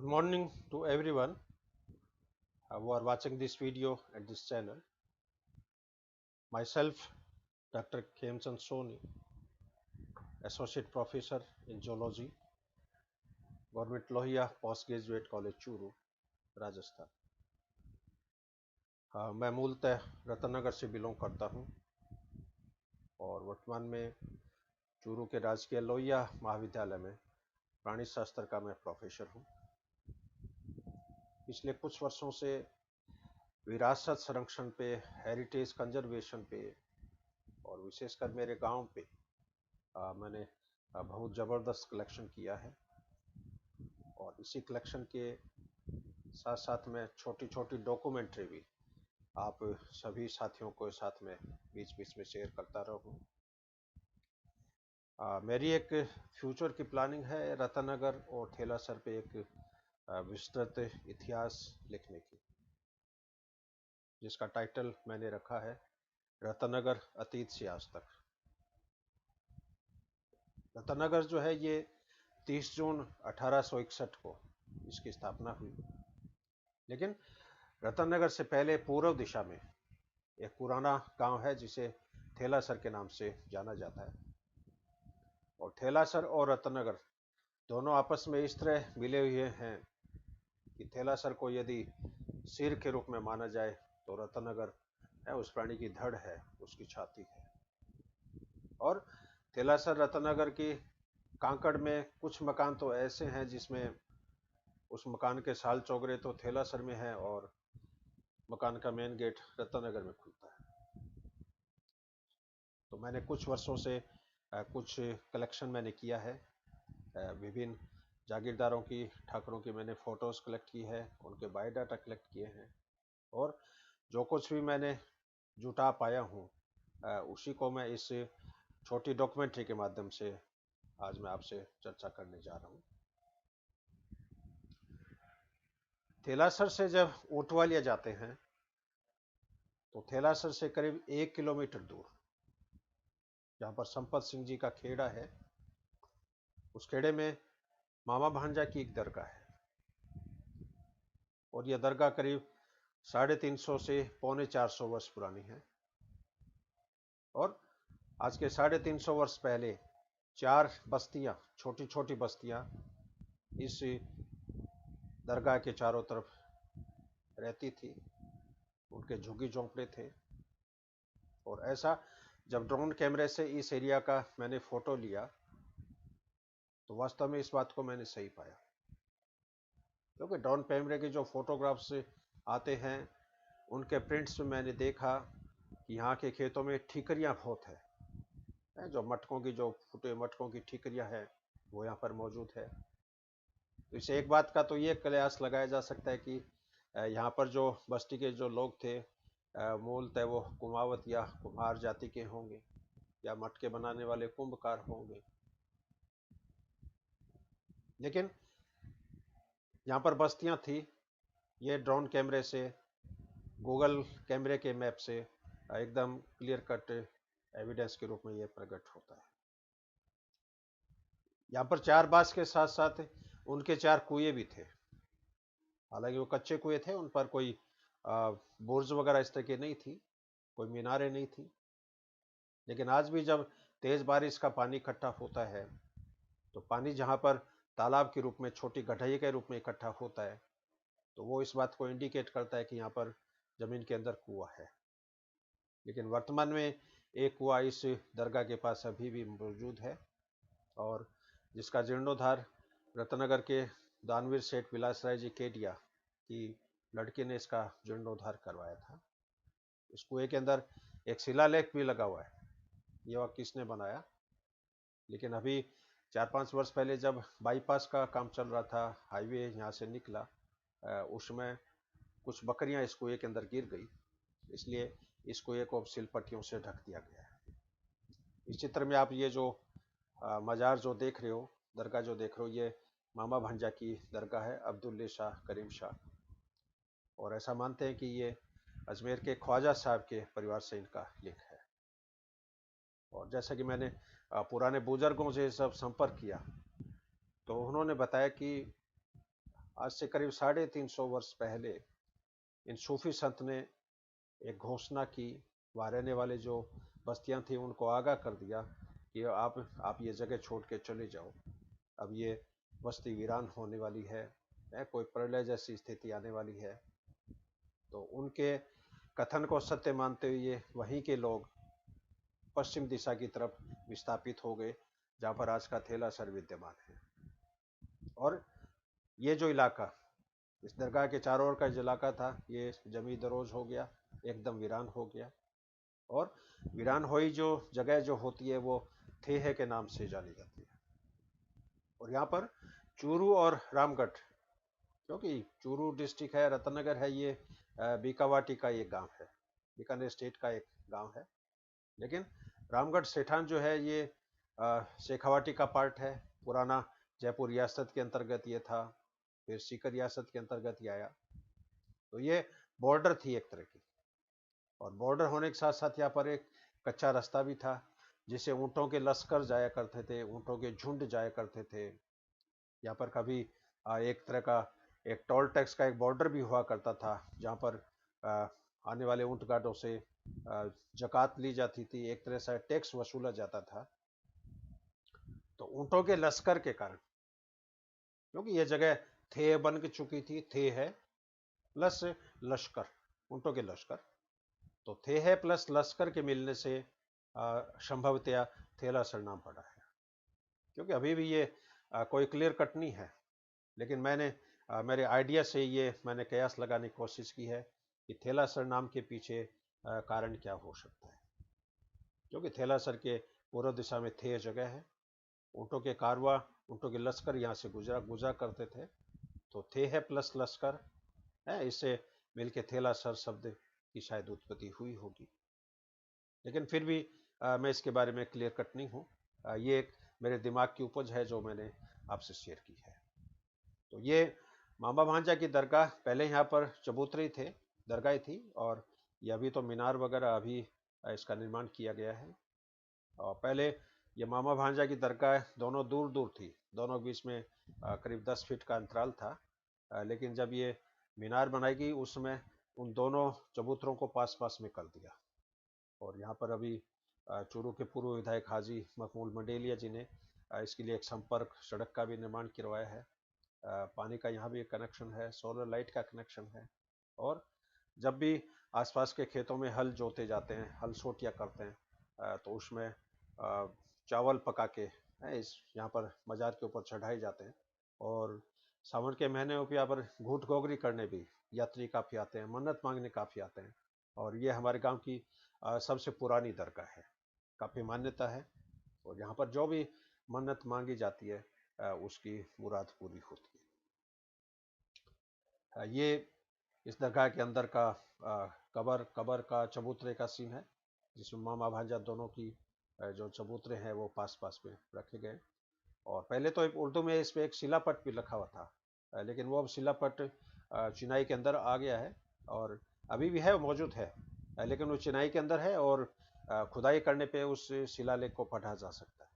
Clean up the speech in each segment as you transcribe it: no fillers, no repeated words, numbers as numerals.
Good morning to everyone who are watching this video at this channel. Myself, Dr. Khemchand Soni, Associate Professor in Zoology, Government Lohia Postgraduate College, Churu, Rajasthan. मैं मूलतः रतनगर से belong करता हूं और वर्तमान में चूरू के राजकीय लोहिया महाविद्यालय में प्राणी शास्त्र का मैं प्रोफेसर हूं। पिछले कुछ वर्षों से विरासत संरक्षण पे, हेरिटेज कंजर्वेशन पे और विशेषकर मेरे गांव पे मैंने बहुत ज़बरदस्त कलेक्शन किया है और इसी कलेक्शन के साथ साथ में छोटी छोटी डॉक्यूमेंट्री भी आप सभी साथियों को साथ में बीच बीच में शेयर करता रहूं। मेरी एक फ्यूचर की प्लानिंग है रतनगर और थेलासर पे एक विस्तृत इतिहास लिखने की, जिसका टाइटल मैंने रखा है रतनगर अतीत से आज तक। रतनगर जो है ये 30 जून 1861 को इसकी स्थापना हुई, लेकिन रतनगर से पहले पूर्व दिशा में एक पुराना गांव है जिसे थेलासर के नाम से जाना जाता है। और थेलासर और रतनगर दोनों आपस में इस तरह मिले हुए हैं कि थेलासर को यदि सिर के रूप में माना जाए तो रतनगर है उस प्राणी की धड़ है, उसकी छाती है। और थेलासर रतनगर की कांकड़ में कुछ मकान तो ऐसे हैं जिसमें उस मकान के साल चौगरे तो थेलासर में है और मकान का मेन गेट रतनगर में खुलता है। तो मैंने कुछ वर्षों से कुछ कलेक्शन मैंने किया है, विभिन्न जागीरदारों की, ठाकुरों की मैंने फोटोज कलेक्ट की है, उनके बायोडाटा कलेक्ट किए हैं और जो कुछ भी मैंने जुटा पाया हूँ उसी को मैं इस छोटी डॉक्यूमेंट्री के माध्यम से आज मैं आपसे चर्चा करने जा रहा हूँ। थेलासर से जब ऊंटवालिया जाते हैं तो थेलासर से करीब 1 किलोमीटर दूर जहाँ पर संपत सिंह जी का खेड़ा है, उस खेड़े में मामा भांजा की एक दरगाह है और यह दरगाह करीब 350 से पौने 400 वर्ष पुरानी है। और आज के 350 वर्ष पहले 4 बस्तियां, छोटी छोटी बस्तियां इस दरगाह के चारों तरफ रहती थी, उनके झुग्गी झोंपड़े थे। और ऐसा जब ड्रोन कैमरे से इस एरिया का मैंने फोटो लिया तो वास्तव में इस बात को मैंने सही पाया, क्योंकि ड्रोन कैमरे के जो फोटोग्राफ्स आते हैं उनके प्रिंट्स में मैंने देखा कि यहाँ के खेतों में ठीकरियाँ बहुत है, जो मटकों की, जो फूटे मटकों की ठीकरियाँ हैं वो यहाँ पर मौजूद है। तो इसे एक बात का तो ये कयास लगाया जा सकता है कि यहाँ पर जो बस्ती के जो लोग थे मूलतः वो कुमावत या कुम्हार जाति के होंगे या मटके बनाने वाले कुंभकार होंगे। लेकिन यहाँ पर बस्तियाँ थी, ये ड्रोन कैमरे से, गूगल कैमरे के मैप से एकदम क्लियर कट एविडेंस के रूप में ये प्रकट होता है। यहाँ पर 4 बांस के साथ साथ उनके 4 कुएं भी थे। हालांकि वो कच्चे कुएं थे, उन पर कोई बुर्ज वगैरह इस तरह की नहीं थी, कोई मीनारें नहीं थी। लेकिन आज भी जब तेज बारिश का पानी इकट्ठा होता है तो पानी जहाँ पर तालाब के रूप में, छोटी गड्ढे के रूप में इकट्ठा होता है, तो वो इस बात को इंडिकेट करता है कि यहाँ पर जमीन के अंदर कुआं है। लेकिन वर्तमान में एक कुआं इस दरगाह के पास अभी भी मौजूद है और जिसका जीर्णोद्धार रतनगर के दानवीर सेठ विलास राय जी केडिया की लड़की ने इसका जीर्णोद्धार करवाया था। इस कुएं के अंदर एक शिलालेख भी लगा हुआ है, ये वह किसने बनाया। लेकिन अभी 4-5 वर्ष पहले जब बाईपास का काम चल रहा था, हाईवे यहाँ से निकला, उसमें कुछ बकरियां इस कुएं के अंदर गिर गई, इसलिए इस कुएं को अब सिलपट्टियों से ढक दिया गया है। इस चित्र में आप ये जो मजार जो देख रहे हो, दरगाह जो देख रहे हो, ये मामा भांजा की दरगाह है, अब्दुल्ले शाह करीम शाह। और ऐसा मानते हैं कि ये अजमेर के ख्वाजा साहब के परिवार से इनका लिंक है। और जैसा कि मैंने पुराने बुजुर्गों से सब संपर्क किया तो उन्होंने बताया कि आज से करीब 350 वर्ष पहले इन सूफी संत ने एक घोषणा की, वहाँ रहने वाले जो बस्तियां थी उनको आगाह कर दिया कि आप ये जगह छोड़ के चले जाओ, अब ये बस्ती वीरान होने वाली है, कोई प्रलय जैसी स्थिति आने वाली है। तो उनके कथन को सत्य मानते हुए वहीं के लोग पश्चिम दिशा की तरफ विस्थापित हो गए, जहाँ पर आज का थेलासर विद्यमान है। और ये जो इलाका, इस दरगाह के चारों ओर का जो इलाका था, ये जमी दरोज हो गया, एकदम वीरान हो गया। और वीरान हुई जो जगह जो होती है वो थेहे के नाम से जानी जाती है। और यहाँ पर चूरू और रामगढ़, क्योंकि चूरू डिस्ट्रिक्ट है, रतनगर है, ये बीकावाटी का एक गांव है, बीकानेर स्टेट का एक गांव है। लेकिन रामगढ़ सेठान जो है ये शेखावाटी का पार्ट है। पुराना जयपुर रियासत के अंतर्गत ये था, फिर सीकर रियासत के अंतर्गत ये आया। तो ये बॉर्डर थी एक तरह की। और बॉर्डर होने के साथ साथ यहाँ पर एक कच्चा रास्ता भी था, जिसे ऊँटों के लश्कर जाया करते थे, ऊँटों के झुंड जाया करते थे। यहाँ पर कभी एक तरह का एक टोल टैक्स का एक बॉर्डर भी हुआ करता था, जहाँ पर आने वाले ऊँट गाड़ों से जकात ली जाती थी, एक तरह से टैक्स वसूला जाता था। तो ऊँटों के लश्कर के कारण, क्योंकि यह जगह थे बन के चुकी थी, थे है प्लस लश्कर, ऊँटों के लश्कर, तो थे है प्लस लश्कर के मिलने से संभवतया थेलासर नाम पड़ा है। क्योंकि अभी भी ये कोई क्लियर कट नहीं है, लेकिन मैंने मेरे आइडिया से ये मैंने कयास लगाने की कोशिश की है कि थेलासर नाम के पीछे कारण क्या हो सकता है। क्योंकि थेलासर के पूर्व दिशा में थे जगह है, ऊँटों के कारवा, ऊँटों के लश्कर यहाँ से गुजरा करते थे, तो थे है प्लस लश्कर है, इससे मिलके थेलासर शब्द की शायद उत्पत्ति हुई होगी। लेकिन फिर भी मैं इसके बारे में क्लियर कट नहीं हूँ, ये एक मेरे दिमाग की उपज है जो मैंने आपसे शेयर की है। तो ये मामा भांजा की दरगाह, पहले यहाँ पर चबूतरे थे, दरगाह थी, और ये अभी तो मीनार वगैरह अभी इसका निर्माण किया गया है। और पहले ये मामा भांजा की दरगाह दोनों दूर दूर थी, दोनों के बीच में करीब 10 फीट का अंतराल था। लेकिन जब ये मीनार बनाई गई उस समय उन दोनों चबूतरों को पास पास में कर दिया। और यहाँ पर अभी चूरू के पूर्व विधायक हाजी मकबूल मंडेलिया जी ने इसके लिए एक संपर्क सड़क का भी निर्माण करवाया है। पानी का यहाँ भी एक कनेक्शन है, सोलर लाइट का कनेक्शन है। और जब भी आसपास के खेतों में हल जोते जाते हैं, हल सोटियाँ करते हैं, तो उसमें चावल पका के इस यहाँ पर मज़ार के ऊपर चढ़ाए जाते हैं। और सावन के महीने में भी यहाँ पर घूट गोगरी करने भी यात्री काफ़ी आते हैं, मन्नत मांगने काफ़ी आते हैं। और ये हमारे गांव की सबसे पुरानी दरगाह है, काफ़ी मान्यता है। और यहाँ पर जो भी मन्नत मांगी जाती है उसकी मुराद पूरी होती है। ये इस दरगाह के अंदर का कबर का चबूतरे का सीन है, जिसमें मामा भांजा दोनों की जो चबूतरे हैं वो पास पास में रखे गए। और पहले तो एक उर्दू में इस पे एक शिलापट भी लिखा हुआ था, लेकिन वो अब शिलापट चिनाई के अंदर आ गया है, और अभी भी है, मौजूद है, लेकिन वो चिनाई के अंदर है, और खुदाई करने पे उस शिलालेख को पढ़ा जा सकता है।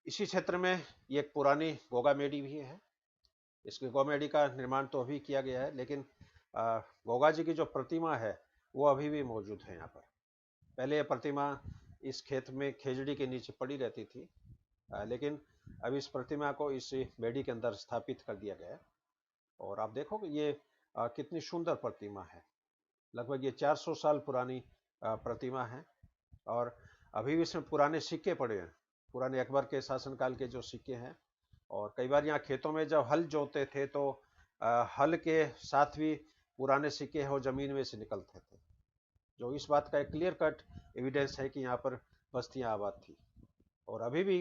इसी क्षेत्र में ये एक पुरानी गोगा मेडी भी है। इसकी गोमेडी का निर्माण तो अभी किया गया है, लेकिन गोगा जी की जो प्रतिमा है वो अभी भी मौजूद है यहाँ पर। पहले ये प्रतिमा इस खेत में खेजड़ी के नीचे पड़ी रहती थी, लेकिन अब इस प्रतिमा को इस बेड़ी के अंदर स्थापित कर दिया गया है। और आप देखोगे ये कितनी सुंदर प्रतिमा है, लगभग ये 400 साल पुरानी प्रतिमा है। और अभी भी इसमें पुराने सिक्के पड़े हैं, पुराने अकबर के शासनकाल के जो सिक्के हैं। और कई बार यहाँ खेतों में जब हल जोते थे तो हल के साथ भी पुराने सिक्के हो जमीन में से निकलते थे, जो इस बात का एक क्लियर कट एविडेंस है कि यहाँ पर बस्तियाँ आबाद थी। और अभी भी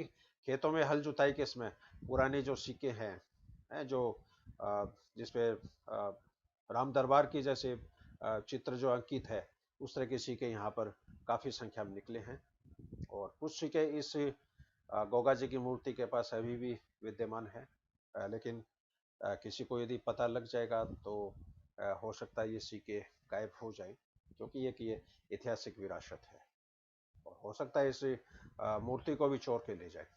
खेतों में हल जुताई के समय पुराने जो सिक्के हैं जो जिसपे राम दरबार की जैसे चित्र जो अंकित है, उस तरह के सिक्के यहाँ पर काफ़ी संख्या में निकले हैं। और कुछ सिक्के इस गोगा जी की मूर्ति के पास अभी भी विद्यमान है, लेकिन किसी को यदि पता लग जाएगा तो हो सकता है ये सिक्के गायब हो जाए, क्योंकि ये ऐतिहासिक विरासत है। और हो सकता है इस मूर्ति को भी चोर के ले जाए,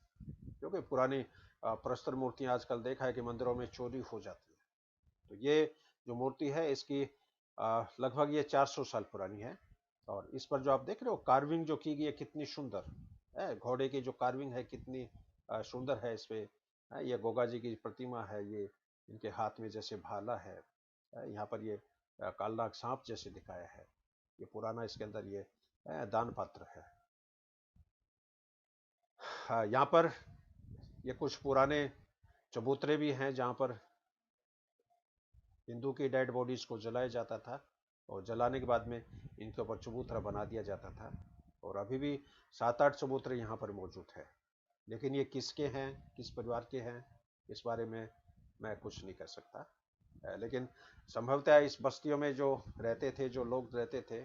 क्योंकि पुरानी प्रस्तर मूर्तियां आजकल देखा है कि मंदिरों में चोरी हो जाती है। तो ये जो मूर्ति है इसकी लगभग ये 400 साल पुरानी है। और इस पर जो आप देख रहे हो कार्विंग जो की गई है कितनी सुंदर है, घोड़े की जो कार्विंग है कितनी सुंदर है इस पे। ये गोगा जी की प्रतिमा है, ये इनके हाथ में जैसे भाला है। यहाँ पर ये कालनाग सांप जैसे दिखाया है। ये पुराना इसके अंदर ये दान पात्र है। यहाँ पर ये कुछ पुराने चबूतरे भी हैं जहाँ पर हिंदू की डेड बॉडीज को जलाया जाता था और जलाने के बाद में इनके ऊपर चबूतरा बना दिया जाता था। और अभी भी 7-8 चबूतरे यहाँ पर मौजूद है। लेकिन ये किसके हैं, किस परिवार के हैं, इस बारे में मैं कुछ नहीं कर सकता। लेकिन संभवतः इस बस्तियों में जो रहते थे, जो लोग रहते थे,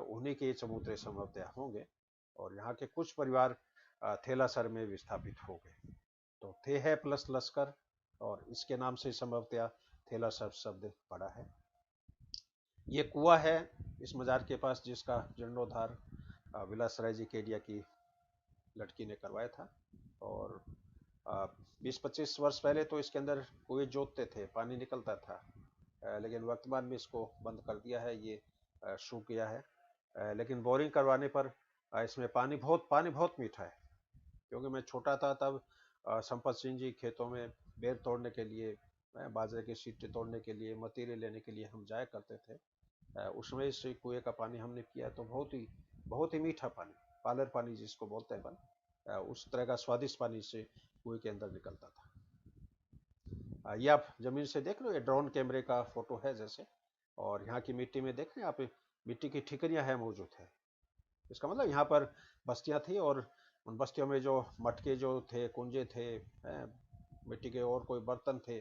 उन्हीं के चबूतरे संभवतः होंगे। और यहाँ के कुछ परिवार थेलासर में विस्थापित हो गए। तो थे है प्लस लश्कर, और इसके नाम से संभवतः थेलासर शब्द पड़ा है। ये कुआं है इस मजार के पास जिसका जीर्णोद्धार विलासराय जी केडिया की लड़की ने करवाया था। और 20-25 वर्ष पहले तो इसके अंदर कुएं जोतते थे, पानी निकलता था। लेकिन वर्तमान में इसको बंद कर दिया है, ये सूख गया है। लेकिन बोरिंग करवाने पर इसमें पानी बहुत मीठा है। क्योंकि मैं छोटा था तब संपत सिंह जी खेतों में बेर तोड़ने के लिए, बाजरे के सीटे तोड़ने के लिए, मतीरे लेने के लिए हम जाया करते थे। उसमें इस कुएं का पानी हमने पिया तो बहुत ही मीठा पानी, पालर पानी जिसको बोलते हैं बन, उस तरह का स्वादिष्ट पानी से कुएं के अंदर निकलता था। ये आप जमीन से देख लो, ये ड्रोन कैमरे का फोटो है जैसे। और यहाँ की मिट्टी में देख रहे हैं आप, मिट्टी की ठिकरियां है मौजूद है। इसका मतलब यहाँ पर बस्तियां थी और उन बस्तियों में जो मटके जो थे, कुंजे थे, मिट्टी के और कोई बर्तन थे,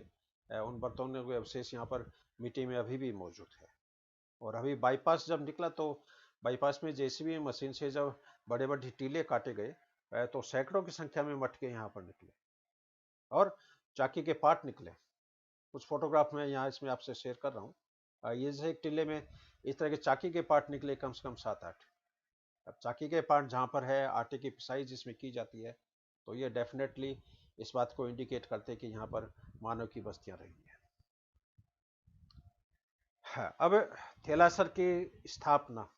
उन बर्तनों के अवशेष यहाँ पर मिट्टी में अभी भी मौजूद है। और अभी बाईपास जब निकला तो बाईपास में जेसीबी मशीन से जब बड़े बड़े टीले काटे गए, तो सैकड़ों की संख्या में मटके यहाँ पर निकले और चाकी के पार्ट निकले। कुछ फोटोग्राफ मैं यहाँ इसमें आपसे शेयर कर रहा हूँ। ये जैसे एक टिल्ले में इस तरह के चाकी के पार्ट निकले कम से कम 7-8। अब चाकी के पार्ट जहाँ पर है, आटे की पिसाई जिसमें की जाती है, तो ये डेफिनेटली इस बात को इंडिकेट करते हैं कि यहाँ पर मानव की बस्तियां रही हैं। अब थेलासर की स्थापना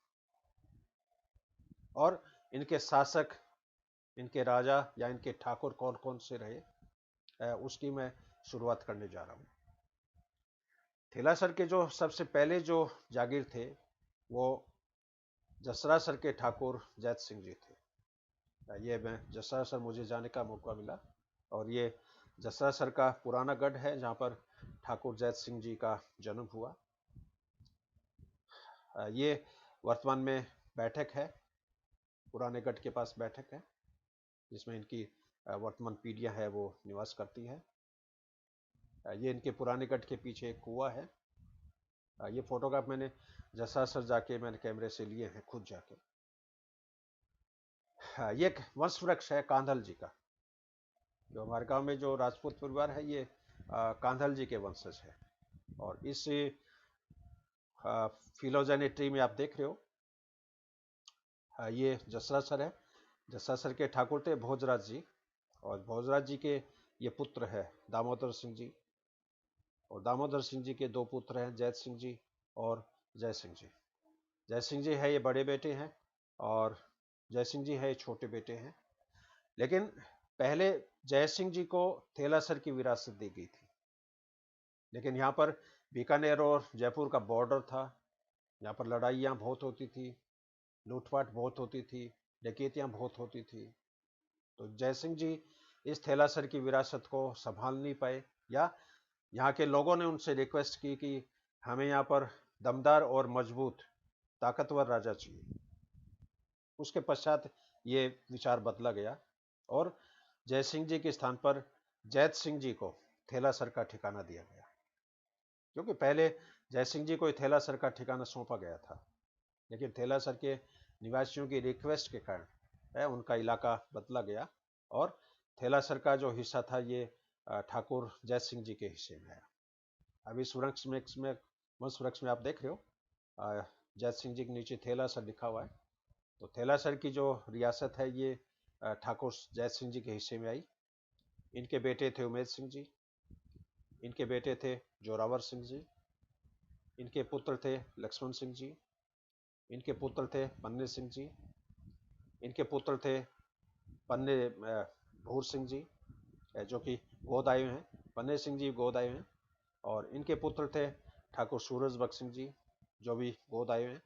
और इनके शासक, इनके राजा या इनके ठाकुर कौन कौन से रहे, उसकी मैं शुरुआत करने जा रहा हूँ। थेलासर के जो सबसे पहले जो जागीर थे वो जसरासर के ठाकुर जैत सिंह जी थे। ये मैं जसरासर मुझे जाने का मौका मिला और ये जसरासर का पुराना गढ़ है जहाँ पर ठाकुर जैत सिंह जी का जन्म हुआ। ये वर्तमान में बैठक है, पुराने गढ़ के पास बैठक है जिसमें इनकी वर्तमान पीढ़ियां है वो निवास करती है। ये इनके पुराने गढ़ के पीछे एक कुआं है। ये फोटोग्राफ मैंने जसरासर जाके मैंने कैमरे से लिए हैं खुद जाके। ये एक वंश वृक्ष है कांधल जी का। जो हमारे गांव में जो राजपूत परिवार है ये कांधल जी के वंशज है। और इस फिलोजेनी ट्री में आप देख रहे हो, ये जसरासर है। जसरासर के ठाकुर थे भोजराज जी, और भोजराज जी के ये पुत्र है दामोदर सिंह जी। और दामोदर सिंह जी के दो पुत्र हैं, जैत सिंह जी और जय सिंह जी। जय सिंह जी है ये बड़े बेटे हैं और जय सिंह जी है ये छोटे बेटे हैं। लेकिन पहले जय सिंह जी को थेलासर की विरासत दी गई थी। लेकिन यहाँ पर बीकानेर और जयपुर का बॉर्डर था, यहाँ पर लड़ाइयाँ बहुत होती थी, लूटपाट बहुत होती थी, डकैतियाँ बहुत होती थी। तो जय सिंह जी इस थेलासर की विरासत को संभाल नहीं पाए, या यहाँ के लोगों ने उनसे रिक्वेस्ट की कि हमें यहाँ पर दमदार और मजबूत ताकतवर राजा चाहिए। उसके पश्चात ये विचार बदला गया और जय सिंह जी के स्थान पर जैत सिंह जी को थेलासर का ठिकाना दिया गया। क्योंकि पहले जय सिंह जी को थेलासर का ठिकाना सौंपा गया था, लेकिन थेलासर के निवासियों की रिक्वेस्ट के कारण उनका इलाका बदला गया और थेलासर का जो हिस्सा था ये ठाकुर जैत सिंह जी के हिस्से में आया। अभी इस वंश वृक्ष में आप देख रहे हो जैत सिंह जी के नीचे थेलासर लिखा हुआ है। तो थेलासर की जो रियासत है ये ठाकुर जैत सिंह जी के हिस्से में आई। इनके बेटे थे उमेद सिंह जी, इनके बेटे थे जोरावर सिंह जी, इनके पुत्र थे लक्ष्मण सिंह जी, इनके पुत्र थे पन्ने सिंह जी, इनके पुत्र थे पन्ने भूर सिंह जी, जो कि गोद आए हैं, पन्ने सिंह जी गोद आए हैं। और इनके पुत्र थे ठाकुर सूरज बख्श सिंह जी, जो भी गोद आए हैं।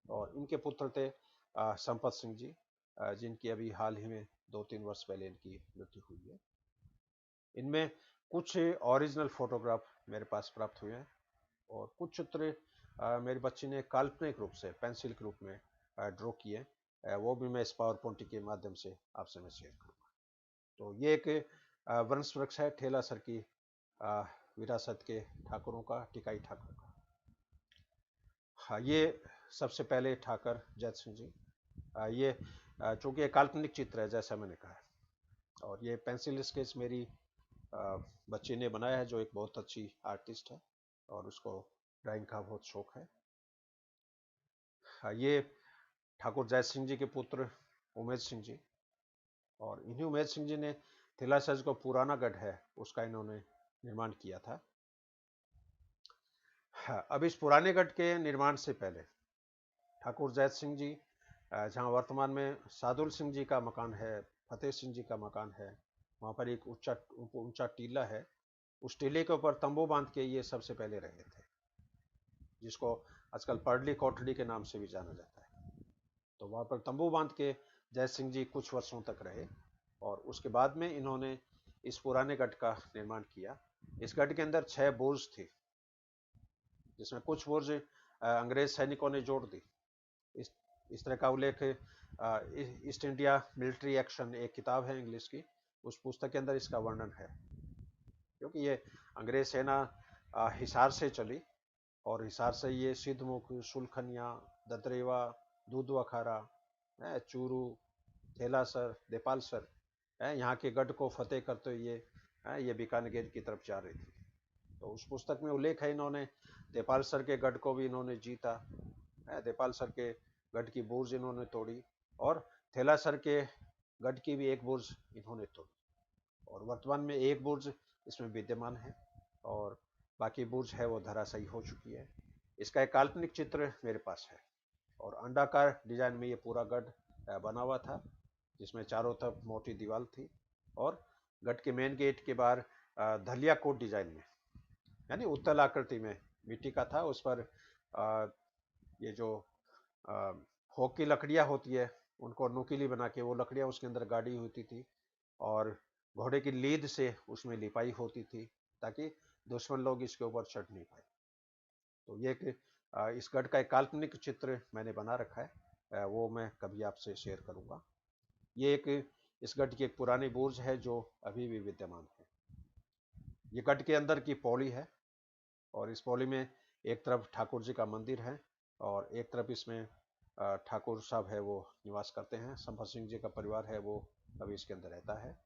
और इनके पुत्र थे संपत सिंह जी, जिनकी अभी हाल ही में 2-3 वर्ष पहले इनकी मृत्यु हुई है। इनमें कुछ ओरिजिनल फोटोग्राफ मेरे पास प्राप्त हुए हैं और कुछ चित्र मेरी बच्ची ने काल्पनिक रूप से पेंसिल के रूप में ड्रॉ किए, वो भी मैं इस पावर पॉइंट के माध्यम से आपसे मैं शेयर करूँगा। तो ये एक वंश वृक्ष है ठेलासर की विरासत के ठाकुरों का, टिकाई ठाकुर का। हाँ, ये सबसे पहले ठाकर जैत सिंह जी। ये चूंकि एक काल्पनिक चित्र है जैसा मैंने कहा, और ये पेंसिल स्केच मेरी बच्ची ने बनाया है, जो एक बहुत अच्छी आर्टिस्ट है और उसको ड्राइंग का बहुत शौक है। ये ठाकुर जैत सिंह जी के पुत्र उमेद सिंह जी, और इन्हीं उमेद सिंह जी ने थिलासर को पुराना गढ़ है उसका इन्होंने निर्माण किया था। हाँ, अब इस पुराने गढ़ के निर्माण से पहले ठाकुर जैत सिंह जी, जहाँ वर्तमान में सादुल सिंह जी का मकान है, फतेह सिंह जी का मकान है, वहाँ पर एक ऊंचा ऊंचा टीला है। उस टीले के ऊपर तंबू बांध के ये सबसे पहले रहे थे, जिसको आजकल पर्डली कोठड़ी के नाम से भी जाना जाता है। तो वहाँ पर तंबू बांध के जय सिंह जी कुछ वर्षों तक रहे और उसके बाद में इन्होंने इस पुराने गढ़ का निर्माण किया। इस गढ़ के अंदर 6 बुर्ज थी, जिसमें कुछ बुर्ज अंग्रेज सैनिकों ने जोड़ दी। इस तरह का उल्लेख ईस्ट इंडिया मिलिट्री एक्शन, एक किताब है इंग्लिश की, उस पुस्तक के अंदर इसका वर्णन है। क्योंकि ये अंग्रेज सेना हिसार से चली और हिसार से ये सिद्धमुख, सुलखनिया, ददरेवा, दूधवाखारा, चूरू, थेलासर, देपालसर, यहाँ के गढ़ को फतेह करते हुए ये बीकानेर की तरफ जा रही थी। तो उस पुस्तक में उल्लेख है, इन्होंने देपालसर के गढ़ को भी इन्होंने जीता, देपालसर के गढ़ की बुर्ज इन्होंने तोड़ी और थेलासर के गढ़ की भी एक बुर्ज इन्होंने तोड़ी। और वर्तमान में एक बुर्ज इसमें विद्यमान है और बाकी बुर्ज है वो धराशायी हो चुकी है। इसका एक काल्पनिक चित्र मेरे पास है और अंडाकार डिजाइन में ये पूरा गढ़ बना हुआ था, जिसमें चारों तरफ मोटी दीवार थी और गढ़ के मेन गेट के बाहर धलिया कोट डिजाइन में, यानी उत्तल आकृति में मिट्टी का था। उस पर ये जो फोक की लकड़ियाँ होती है उनको नुकीली बना के वो लकड़ियाँ उसके अंदर गाड़ी होती थी और घोड़े की लीद से उसमें लिपाई होती थी, ताकि दुश्मन लोग इसके ऊपर चढ़ नहीं पाए। तो ये इस गढ़ का एक काल्पनिक चित्र मैंने बना रखा है, वो मैं कभी आपसे शेयर करूंगा। ये एक इस गढ़ की एक पुरानी बुर्ज है जो अभी भी विद्यमान है। ये गढ़ के अंदर की पौड़ी है और इस पौड़ी में एक तरफ ठाकुर जी का मंदिर है और एक तरफ इसमें ठाकुर साहब है वो निवास करते हैं। संपत सिंह जी का परिवार है वो अभी इसके अंदर रहता है।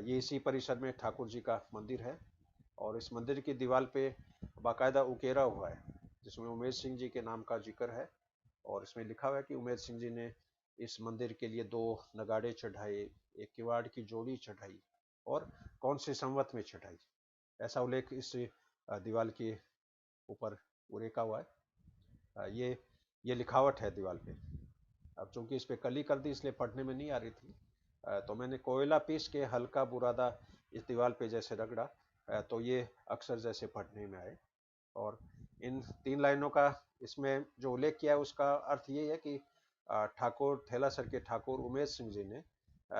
ये इसी परिसर में ठाकुर जी का मंदिर है और इस मंदिर की दीवार पे बाकायदा उकेरा हुआ है, जिसमें उमेद सिंह जी के नाम का जिक्र है और इसमें लिखा हुआ है कि उमेद सिंह जी ने इस मंदिर के लिए 2 नगाड़े चढ़ाए, एक किवाड़ की जोड़ी चढ़ाई और कौन से संवत में चढ़ाई, ऐसा उल्लेख इस दीवार के ऊपर उरेका हुआ है। ये लिखावट है दीवार पे। अब चूंकि इस पे कली कर दी इसलिए पढ़ने में नहीं आ रही थी, तो मैंने कोयला पीस के हल्का बुरादा इस दीवार पे जैसे रगड़ा, तो ये अक्सर जैसे पढ़ने में आए। और इन 3 लाइनों का इसमें जो उल्लेख किया है उसका अर्थ ये है कि ठाकुर थेलासर के ठाकुर उमेद सिंह जी ने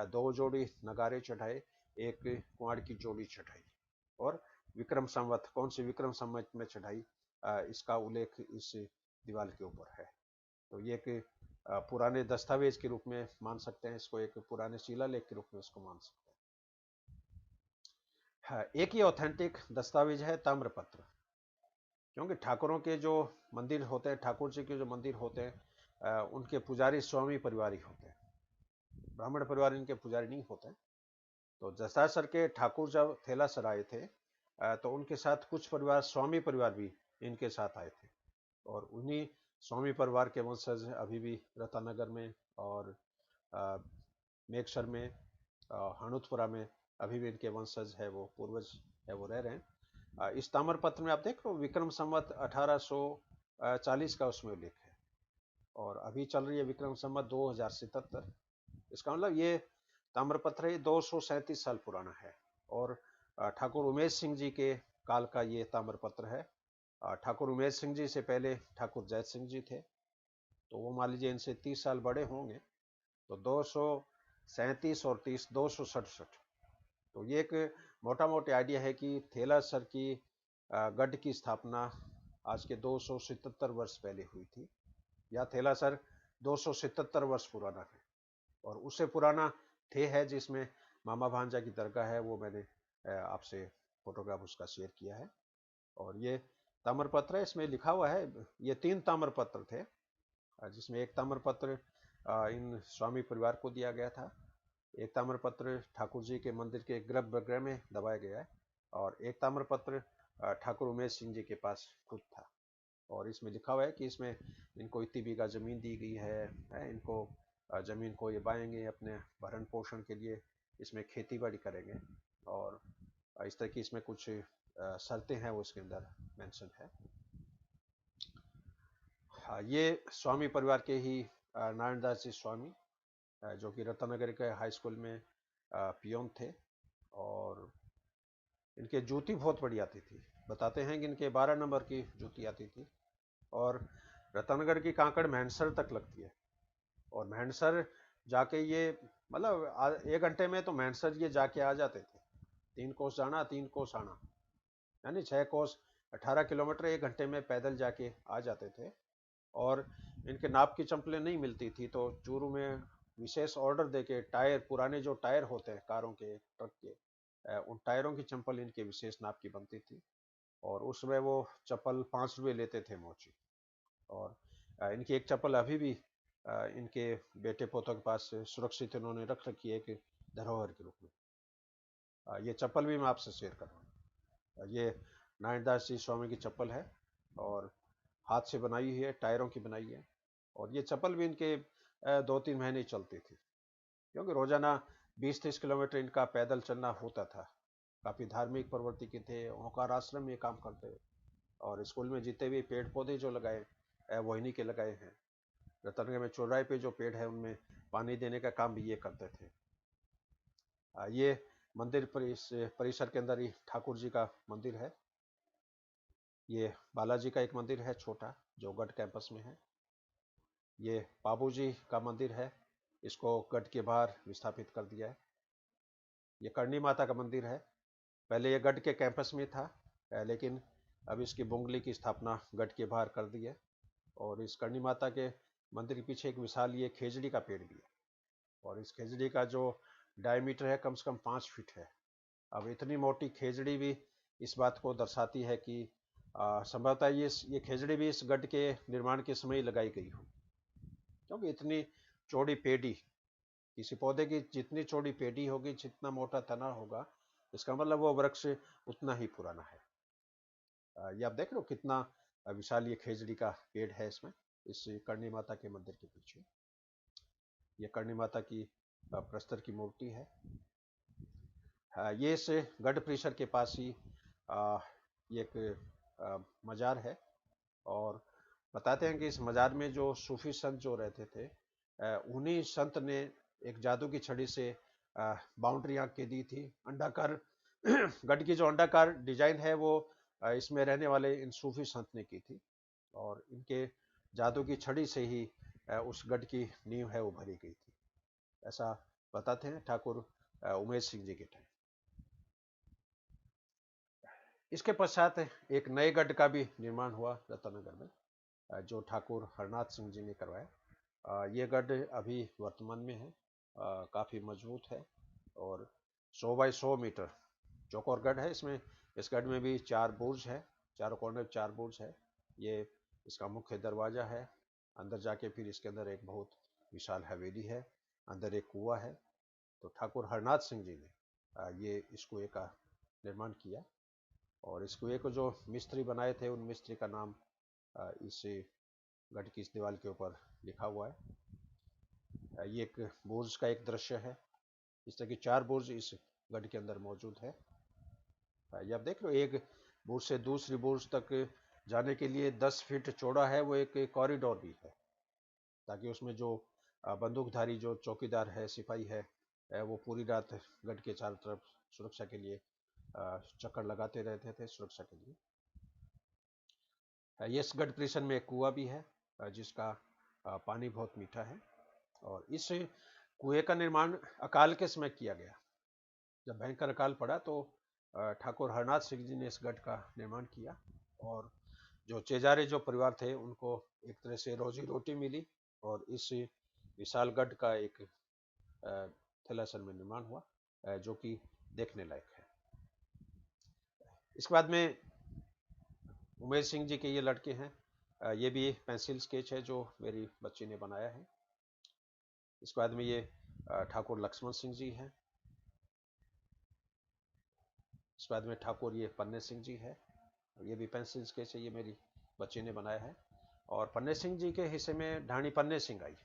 2 जोड़ी नगारे चढ़ाए, एक कुंवाड़ की जोड़ी चढ़ाई और विक्रम संवत, कौन सी विक्रम संवत में चढ़ाई, इसका उल्लेख इस दीवार के ऊपर है। तो ये एक पुराने दस्तावेज के रूप में मान सकते हैं इसको, एक पुराने शिलालेख के रूप में इसको मान सकते हैं। हाँ, एक ही ऑथेंटिक दस्तावेज है ताम्रपत्र, क्योंकि ठाकुरों के जो मंदिर होते हैं, ठाकुर जी के जो मंदिर होते हैं, उनके पुजारी स्वामी परिवार ही होते हैं, ब्राह्मण परिवार इनके पुजारी नहीं होते। तो जसासर के ठाकुर जब थेलासर आए थे, तो उनके साथ कुछ परिवार स्वामी परिवार भी इनके साथ आए थे और उन्हीं स्वामी परिवार के वंशज अभी भी रत्नानगर में और मेघसर में हनुतपुरा में अभी भी इनके वंशज है, वो पूर्वज है, वो रह रहे हैं। इस ताम्रपत्र में आप देख लो विक्रम संवत 1840 का उसमें उल्लेख है, और अभी चल रही है विक्रम संवत 2077। इसका मतलब ये ताम्रपत्र 237 साल पुराना है। और ठाकुर उमेश सिंह जी के काल का ये ताम्रपत्र है। ठाकुर उमेश सिंह जी से पहले ठाकुर जैत सिंह जी थे, तो वो मान लीजिए इनसे 30 साल बड़े होंगे, तो 237 और 30 267। तो ये एक मोटा मोटी आइडिया है कि थेलासर की गढ़ की स्थापना आज के 277 वर्ष पहले हुई थी, या थेलासर 277 वर्ष पुराना है। और उससे पुराना थे है जिसमें मामा भांजा की दरगाह है, वो मैंने आपसे फोटोग्राफ उसका शेयर किया है। और ये ताम्रपत्र है, इसमें लिखा हुआ है, ये 3 ताम्रपत्र थे, जिसमें एक ताम्रपत्र इन स्वामी परिवार को दिया गया था, एक ताम्रपत्र ठाकुर जी के मंदिर के गर्भगृह में दबाया गया है, और एक ताम्रपत्र ठाकुर उमेश सिंह जी के पास खुद था। और इसमें लिखा हुआ है कि इसमें इनको इतनी बीघा जमीन दी गई है, इनको जमीन को ये बाएंगे अपने भरण पोषण के लिए, इसमें खेती बाड़ी करेंगे, और इस तरह की इसमें कुछ शर्तें हैं वो इसके अंदर मेंशन है। हाँ, ये स्वामी परिवार के ही नारायण दास जी स्वामी, जो कि रत्नगर के हाई स्कूल में पियोन थे, और इनके जूती बहुत बड़ी आती थी। बताते हैं कि इनके 12 नंबर की जूती आती थी, और रतनगढ़ की कांकड़ मैनसर तक लगती है, और मैनसर जाके ये मतलब 1 घंटे में तो मैनसर ये जाके आ जाते थे। 3 कोस जाना 3 कोस आना, यानी 6 कोस 18 किलोमीटर 1 घंटे में पैदल जाके आ जाते थे। और इनके नाप की चंपलें नहीं मिलती थी, तो चूरू में विशेष ऑर्डर देके टायर, पुराने जो टायर होते हैं कारों के, ट्रक के, उन टायरों की चंपल इनके विशेष नाप की बनती थी, और उसमें वो चप्पल 5 रुपये लेते थे मोची। और इनकी एक चप्पल अभी भी इनके बेटे पोतों के पास सुरक्षित इन्होंने रख रखी है एक धरोहर के रूप में। ये चप्पल भी मैं आपसे शेयर कर रहा हूँ। ये नारायण दास जी स्वामी की चप्पल है, और हाथ से बनाई हुई है, टायरों की बनाई है। और ये चप्पल भी इनके 2-3 महीने चलती थी, क्योंकि रोजाना 20-30 किलोमीटर इनका पैदल चलना होता था। काफी धार्मिक प्रवृत्ति के थे, ओंकार आश्रम में काम करते, और स्कूल में जितने भी पेड़ पौधे जो लगाए वो इन्हीं के लगाए हैं। रतनगढ़ में चौराहे पे जो पेड़ है उनमें पानी देने का काम भी ये करते थे। ये मंदिर परिसर के अंदर ही ठाकुर जी का मंदिर है। ये बालाजी का एक मंदिर है छोटा, जो गढ़ कैंपस में है। ये बाबू जी का मंदिर है, इसको गढ़ के बाहर विस्थापित कर दिया है। ये करणी माता का मंदिर है, पहले ये गढ़ के कैंपस में था, लेकिन अब इसकी बुंगली की स्थापना गढ़ के बाहर कर दी है। और इस करणी माता के मंदिर के पीछे एक विशाल ये खेजड़ी का पेड़ भी है, और इस खेजड़ी का जो डायमीटर है कम से कम 5 फीट है। अब इतनी मोटी खेजड़ी भी इस बात को दर्शाती है कि संभवतः ये खेजड़ी भी इस गढ़ के निर्माण के समय ही लगाई गई हो, क्योंकि इतनी चौड़ी पेड़ी, किसी पौधे की जितनी चौड़ी पेड़ी होगी, जितना मोटा तना होगा, इसका मतलब वो वृक्ष उतना ही पुराना है। ये आप देख लो कितना विशाल ये खेजड़ी का पेड़ है इसमें, इस करणी माता के मंदिर के पीछे। ये करणी माता की प्रस्तर की मूर्ति है। ये इस गढ़ परिसर के पास ही ये एक मजार है, और बताते हैं कि इस मजार में जो सूफी संत जो रहते थे, उन्हीं संत ने एक जादू की छड़ी से बाउंड्री आंक के दी थी, अंडाकार गढ़ की जो अंडाकार डिजाइन है वो इसमें रहने वाले इन सूफी संत ने की थी, और इनके जादू की छड़ी से ही उस गढ़ की नींव है वो भरी गई थी, ऐसा बताते हैं ठाकुर उमेश सिंह जी के टाइम। इसके पश्चात एक नए गढ़ का भी निर्माण हुआ रतनगर में, जो ठाकुर हरनाथ सिंह जी ने करवाया। ये गढ़ अभी वर्तमान में है, काफ़ी मजबूत है, और 100 बाई 100 मीटर चौकोर गढ़ है। इसमें इस गढ़ में भी 4 बुर्ज है, चारों कोने में 4 बुर्ज है। ये इसका मुख्य दरवाजा है। अंदर जाके फिर इसके अंदर एक बहुत विशाल हवेली है, अंदर एक कुआं है। तो ठाकुर हरनाथ सिंह जी ने ये इस कुएं का निर्माण किया, और इस कुएं को जो मिस्त्री बनाए थे उन मिस्त्री का नाम इस गढ़ की इस दीवार के ऊपर लिखा हुआ है। ये एक बुर्ज का एक दृश्य है। इस तरह की 4 बुर्ज इस गढ़ के अंदर मौजूद है। ये आप देख रहे हो, एक बुर्ज से दूसरी बुर्ज तक जाने के लिए 10 फीट चौड़ा है वो एक कॉरिडोर भी है, ताकि उसमें जो बंदूकधारी जो चौकीदार है, सिपाही है, वो पूरी रात गढ़ के चारों तरफ सुरक्षा के लिए चक्कर लगाते रहते थे सुरक्षा के लिए। ये इस गढ़ परिसर में एक कुआं भी है जिसका पानी बहुत मीठा है, और इस कुएं का निर्माण अकाल के समय किया गया। जब भयंकर अकाल पड़ा तो ठाकुर हरनाथ सिंह जी ने इस गढ़ का निर्माण किया, और जो चेजारे जो परिवार थे उनको एक तरह से रोजी रोटी मिली, और इस विशाल गढ़ का एक थैलासन में निर्माण हुआ जो कि देखने लायक है। इसके बाद में उमेश सिंह जी के ये लड़के हैं, ये भी पेंसिल स्केच है जो मेरी बच्ची ने बनाया है। इसके बाद में ये ठाकुर लक्ष्मण सिंह जी हैं। इसके बाद में ठाकुर ये पन्ने सिंह जी है, ये भी पेंसिल स्केच है, ये मेरी बच्ची ने बनाया है। और पन्ने सिंह जी के हिस्से में ढाणी पन्ने सिंह आई,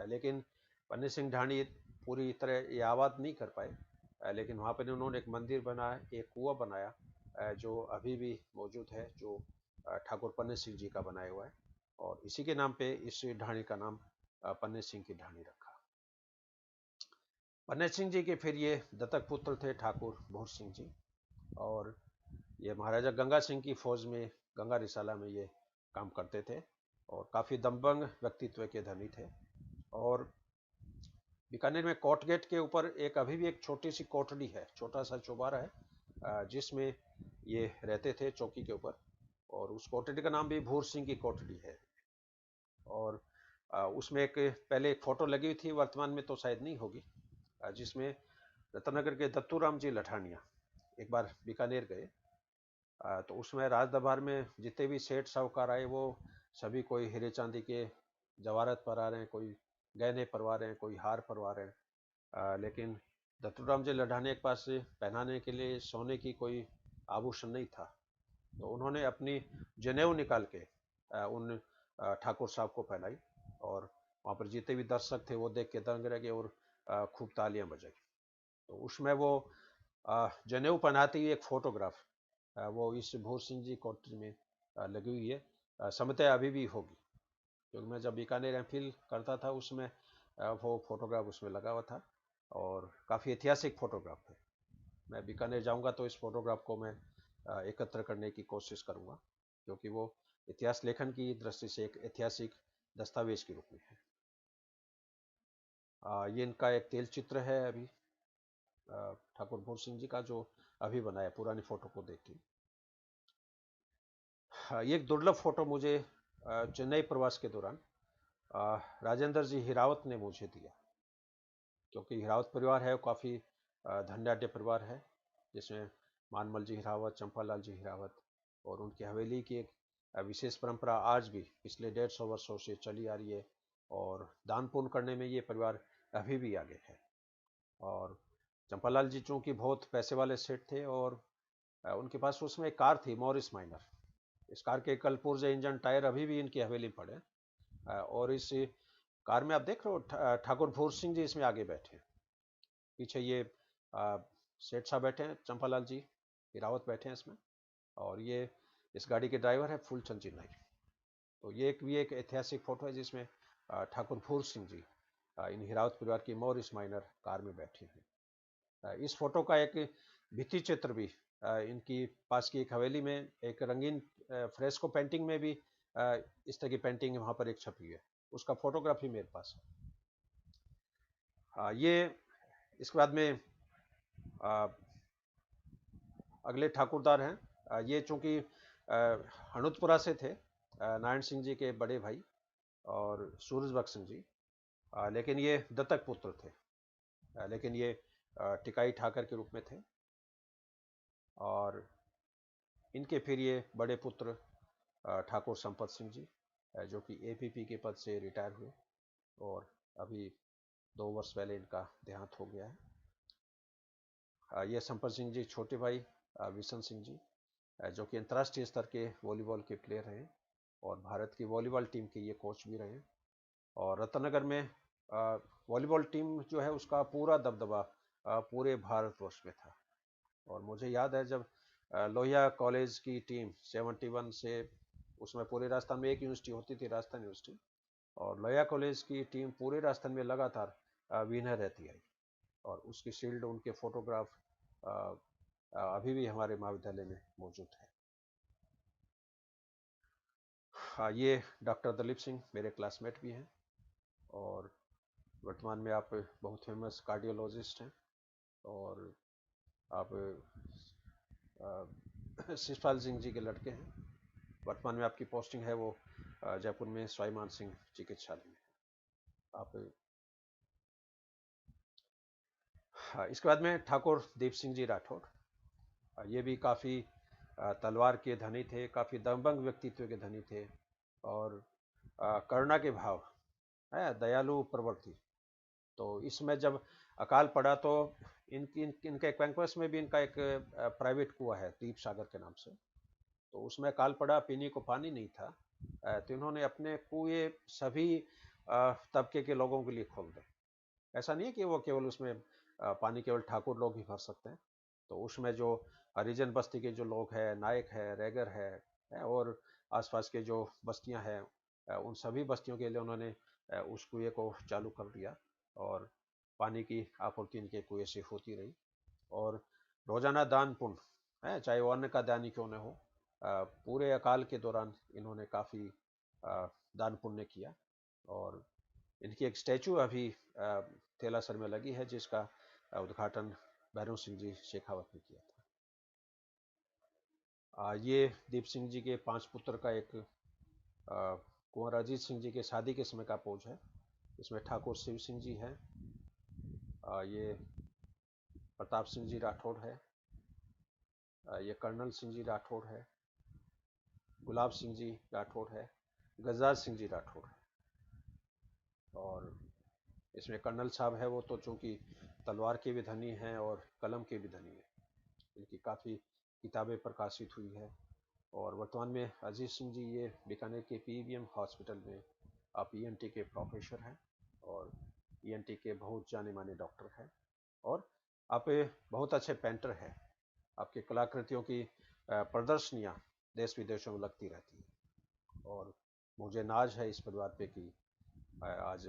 लेकिन पन्ने सिंह ढाणी पूरी तरह ये आबाद नहीं कर पाए, लेकिन वहाँ पर उन्होंने एक मंदिर बनाया, एक कुआं बनाया जो अभी भी मौजूद है, जो ठाकुर पन्ने सिंह जी का बनाया हुआ है, और इसी के नाम पे इस ढाणी का नाम पन्ने सिंह की ढाणी रखा। पन्ने सिंह जी के फिर ये दत्तक पुत्र थे ठाकुर भूर सिंह जी, और ये महाराजा गंगा सिंह की फौज में गंगा रिसाला में ये काम करते थे, और काफ़ी दमबंग व्यक्तित्व के धनी थे। और बीकानेर में कोर्ट गेट के ऊपर एक अभी भी एक छोटी सी कोठड़ी है, छोटा सा चौबारा है जिसमें ये रहते थे चौकी के ऊपर, और उस कोठड़ी का नाम भी भूर सिंह की कोठड़ी है। और उसमें एक पहले एक फोटो लगी हुई थी, वर्तमान में तो शायद नहीं होगी, जिसमें रतनगर के दत्तू राम जी लठानिया एक बार बीकानेर गए, तो उसमें राज दरबार में जितने भी सेठ साहूकार आए वो सभी कोई हीरे चांदी के जवाहरात पर आ रहे हैं, कोई गहने परवा रहे हैं, कोई हार परवा रहे हैं, लेकिन दत्तूराम जी लठानिया के पास पहनाने के लिए सोने की कोई आभूषण नहीं था। तो उन्होंने अपनी जनेऊ निकाल के उन ठाकुर साहब को पहनाई, और वहाँ पर जितने भी दर्शक थे वो देख के दंग रह गए, और खूब तालियां बजाई। तो उसमें वो जनेऊ पहनाती हुई एक फोटोग्राफ वो इस भूर सिंह जी कोठरी में लगी हुई है, समतः अभी भी होगी, क्योंकि मैं जब बीकानेर एमफिल करता था उसमें वो फोटोग्राफ उसमें लगा हुआ था, और काफ़ी ऐतिहासिक फोटोग्राफ है। मैं बीकानेर जाऊंगा तो इस फोटोग्राफ को मैं एकत्र करने की कोशिश करूंगा, क्योंकि वो इतिहास लेखन की दृष्टि से एक ऐतिहासिक दस्तावेज के रूप में है। ये इनका एक तेल चित्र है अभी ठाकुर भूर सिंह जी का, जो अभी बनाया पुरानी फोटो को देख के। ये एक दुर्लभ फोटो मुझे चेन्नई प्रवास के दौरान राजेंद्र जी हिरावत ने मुझे दिया, क्योंकि हिरावत परिवार है वो काफ़ी धनाढ़ परिवार है, जिसमें मानमल जी हिरावत, चंपालाल जी हिरावत, और उनकी हवेली की एक विशेष परंपरा आज भी पिछले 150 वर्षों से चली आ रही है, और दान पुण्य करने में ये परिवार अभी भी आगे है। और चंपालाल जी चूँकि बहुत पैसे वाले सेठ थे, और उनके पास उसमें एक कार थी मॉरिस माइनर। इस कार के कल पुर्जे इंजन टायर अभी भी इनकी हवेली में पड़े, और इस कार में आप देख रहे हो ठाकुर भूर सिंह जी इसमें आगे बैठे हैं, पीछे ये सेठ साहब बैठे हैं, चंपालाल जी हिरावत बैठे हैं इसमें, और ये इस गाड़ी के ड्राइवर है फूलचंद जी नाई। तो ये एक भी एक ऐतिहासिक फोटो है जिसमें ठाकुर भूर सिंह जी इन हिरावत परिवार की मॉरिस माइनर कार में बैठे हैं। इस फोटो का एक भित्ति चित्र भी इनकी पास की एक हवेली में एक रंगीन फ्रेस्को पेंटिंग में भी इस तरह की पेंटिंग वहाँ पर एक छपी है, उसका फोटोग्राफी मेरे पास है। ये इसके बाद में अगले ठाकुरदार हैं, ये चूंकि हनुतपुरा से थे, नारायण सिंह जी के बड़े भाई और सूरज बख्श सिंह जी, लेकिन ये दत्तक पुत्र थे, लेकिन ये टिकाई ठाकर के रूप में थे। और इनके फिर ये बड़े पुत्र ठाकुर संपत सिंह जी, जो कि एपीपी के पद से रिटायर हुए, और अभी 2 वर्ष पहले इनका देहांत हो गया है। ये संपत सिंह जी छोटे भाई विशन सिंह जी, जो कि अंतर्राष्ट्रीय स्तर के वॉलीबॉल के प्लेयर हैं, और भारत की वॉलीबॉल टीम के ये कोच भी रहे हैं। और रतनगर में वॉलीबॉल टीम जो है उसका पूरा दबदबा पूरे भारतवर्ष में था। और मुझे याद है जब लोहिया कॉलेज की टीम 71 से, उसमें पूरे राजस्थान में एक यूनिवर्सिटी होती थी, राजस्थान यूनिवर्सिटी, और लोहिया कॉलेज की टीम पूरे राजस्थान में लगातार विनर रहती आई। और उसकी शील्ड, उनके फोटोग्राफ अभी भी हमारे महाविद्यालय में मौजूद है। हाँ, ये डॉक्टर दलीप सिंह मेरे क्लासमेट भी हैं, और वर्तमान में आप बहुत फेमस कार्डियोलॉजिस्ट हैं, और आप शिषपाल सिंह जी के लड़के हैं। वर्तमान में आपकी पोस्टिंग है वो जयपुर में स्वाई मान सिंह चिकित्सालय में। आप हाँ, इसके बाद में ठाकुर दीप सिंह जी राठौड़, ये भी काफ़ी तलवार के धनी थे, काफ़ी दमबंग व्यक्तित्व के धनी थे, और करुणा के भाव है, दयालु प्रवृत्ति। तो इसमें जब अकाल पड़ा तो इनके कैंपस में भी इनका एक प्राइवेट कुआं है दीप सागर के नाम से। तो उसमें अकाल पड़ा, पीने को पानी नहीं था, तो इन्होंने अपने कुएं सभी तबके के लोगों के लिए खोल दे। ऐसा नहीं है कि वो केवल उसमें पानी केवल ठाकुर लोग ही भर सकते हैं। तो उसमें जो हरिजन बस्ती के जो लोग हैं, नायक है, रैगर है, और आसपास के जो बस्तियां हैं, उन सभी बस्तियों के लिए उन्होंने उस कुएं को चालू कर दिया, और पानी की आपूर्ति इनके कुएं से होती रही। और रोजाना दान पुण्य है, चाहे वो अन्न का दान ही क्यों न हो, पूरे अकाल के दौरान इन्होंने काफ़ी दान पुण्य किया। और इनकी एक स्टैचू अभी थेलासर में लगी है, जिसका उद्घाटन भैरव सिंह जी शेखावत ने किया था। ये दीप सिंह जी के 5 पुत्र का एक कुंवर अजीत सिंह जी के शादी के समय का पोज है। इसमें ठाकुर शिव सिंह जी हैं, ये प्रताप सिंह जी राठौड़ है, ये कर्नल सिंह जी राठौड़ है, गुलाब सिंह जी राठौड़ है, गजराज सिंह जी राठौड़ है। और इसमें कर्नल साहब है, वो तो चूंकि तलवार के भी धनी हैं और कलम के भी धनी हैं, इनकी काफ़ी किताबें प्रकाशित हुई है। और वर्तमान में अजीत सिंह जी ये बीकानेर के पीवीएम हॉस्पिटल में आप ईएनटी के प्रोफेसर हैं, और ईएनटी के बहुत जाने माने डॉक्टर हैं, और आप बहुत अच्छे पेंटर हैं। आपकी कलाकृतियों की प्रदर्शनियाँ देश विदेशों में लगती रहती हैं, और मुझे नाज है इस परिवार पे कि आज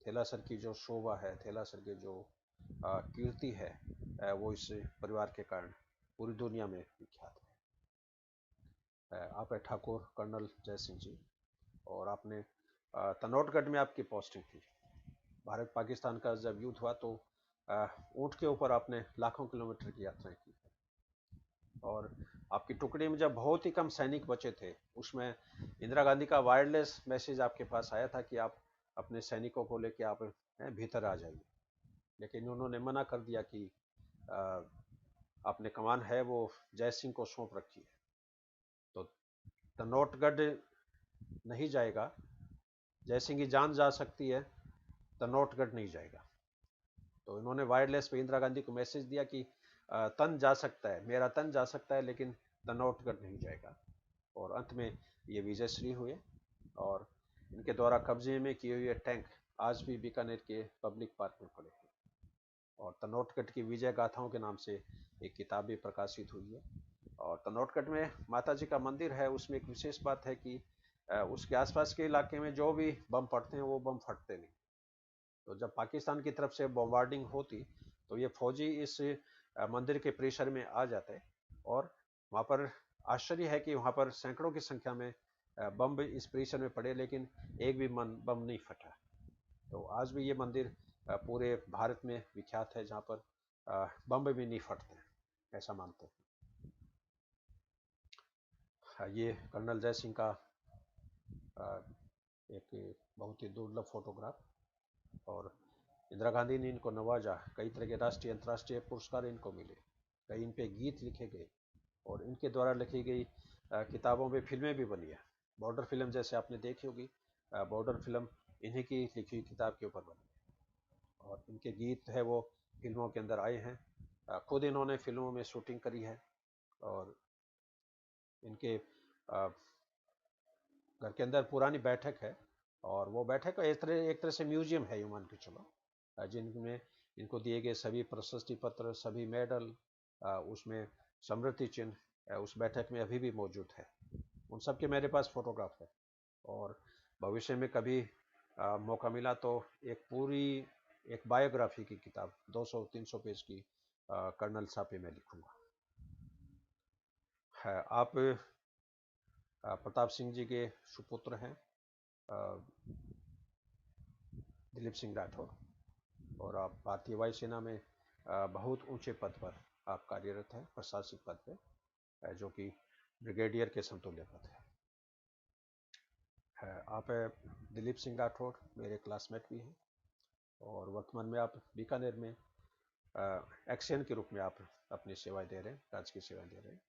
थेलासर की जो शोभा है, थेलासर की जो कीर्ति है, वो इस परिवार के कारण पूरी दुनिया में विख्यात है। आप है ठाकुर कर्नल जय सिंह जी, और आपने तनौटगढ़ में आपकी पोस्टिंग थी। भारत पाकिस्तान का जब युद्ध हुआ तो ऊँट के ऊपर आपने लाखों किलोमीटर की यात्राएं की, और आपकी टुकड़ी में जब बहुत ही कम सैनिक बचे थे, उसमें इंदिरा गांधी का वायरलेस मैसेज आपके पास आया था कि आप अपने सैनिकों को लेकर आप भीतर आ जाइए, लेकिन उन्होंने मना कर दिया कि आपने कमान है वो जय सिंह को सौंप रखी है। तो तनौटगढ़ नहीं जाएगा, जय सिंह की जान जा सकती है, तनौटगढ़ नहीं जाएगा। तो इन्होंने वायरलेस पे इंदिरा गांधी को मैसेज दिया कि तन जा सकता है, मेरा तन जा सकता है, लेकिन तनौटगढ़ नहीं जाएगा। और अंत में ये विजयश्री हुए, और इनके द्वारा कब्जे में किए हुए टैंक आज भी बीकानेर के पब्लिक पार्क में पड़े हैं। और तनौटगढ़ की विजय गाथाओं के नाम से एक किताब भी प्रकाशित हुई है। और तनौटगढ़ में माता जी का मंदिर है, उसमें एक विशेष बात है कि उसके आसपास के इलाके में जो भी बम फटते हैं वो बम फटते नहीं। तो जब पाकिस्तान की तरफ से बॉम्बार्डिंग होती तो ये फौजी इस मंदिर के परिसर में आ जाते, और वहाँ पर आश्चर्य है कि वहाँ पर सैकड़ों की संख्या में बम इस परिसर में पड़े, लेकिन एक भी बम नहीं फटा। तो आज भी ये मंदिर पूरे भारत में विख्यात है, जहाँ पर बम भी नहीं फटते, ऐसा मानते हैं। ये कर्नल जय सिंह का एक बहुत ही दुर्लभ फोटोग्राफ, और इंदिरा गांधी ने इनको नवाजा, कई तरह के राष्ट्रीय अंतर्राष्ट्रीय पुरस्कार इनको मिले, कई इन पे गीत लिखे गए, और इनके द्वारा लिखी गई किताबों में फिल्में भी बनी है। बॉर्डर फिल्म जैसे आपने देखी होगी, बॉर्डर फिल्म इन्हीं की लिखी हुई किताब के ऊपर बनी, और इनके गीत है वो फिल्मों के अंदर आए हैं। खुद इन्होंने फिल्मों में शूटिंग करी है, और इनके घर के अंदर पुरानी बैठक है, और वो बैठक एक तरह से म्यूजियम है, ये मान के चलो, जिनमें इनको दिए गए सभी प्रशस्ति पत्र, सभी मेडल, उसमें स्मृति चिन्ह उस बैठक में अभी भी मौजूद है। उन सब के मेरे पास फोटोग्राफ है। और भविष्य में कभी मौका मिला तो एक बायोग्राफी की किताब 200-300 पेज की कर्नल साहब पे मैं लिखूंगा। है आप प्रताप सिंह जी के सुपुत्र हैं, दिलीप सिंह राठौर, और आप भारतीय वायुसेना में बहुत ऊंचे पद पर आप कार्यरत हैं, प्रशासनिक पद पे, जो कि ब्रिगेडियर के समतुल्य पद है। आप दिलीप सिंह राठौर मेरे क्लासमेट भी हैं, और वर्तमान में आप बीकानेर में एक्शन के रूप में आप अपनी सेवाएं दे रहे हैं, राजकीय सेवाएं दे रहे हैं।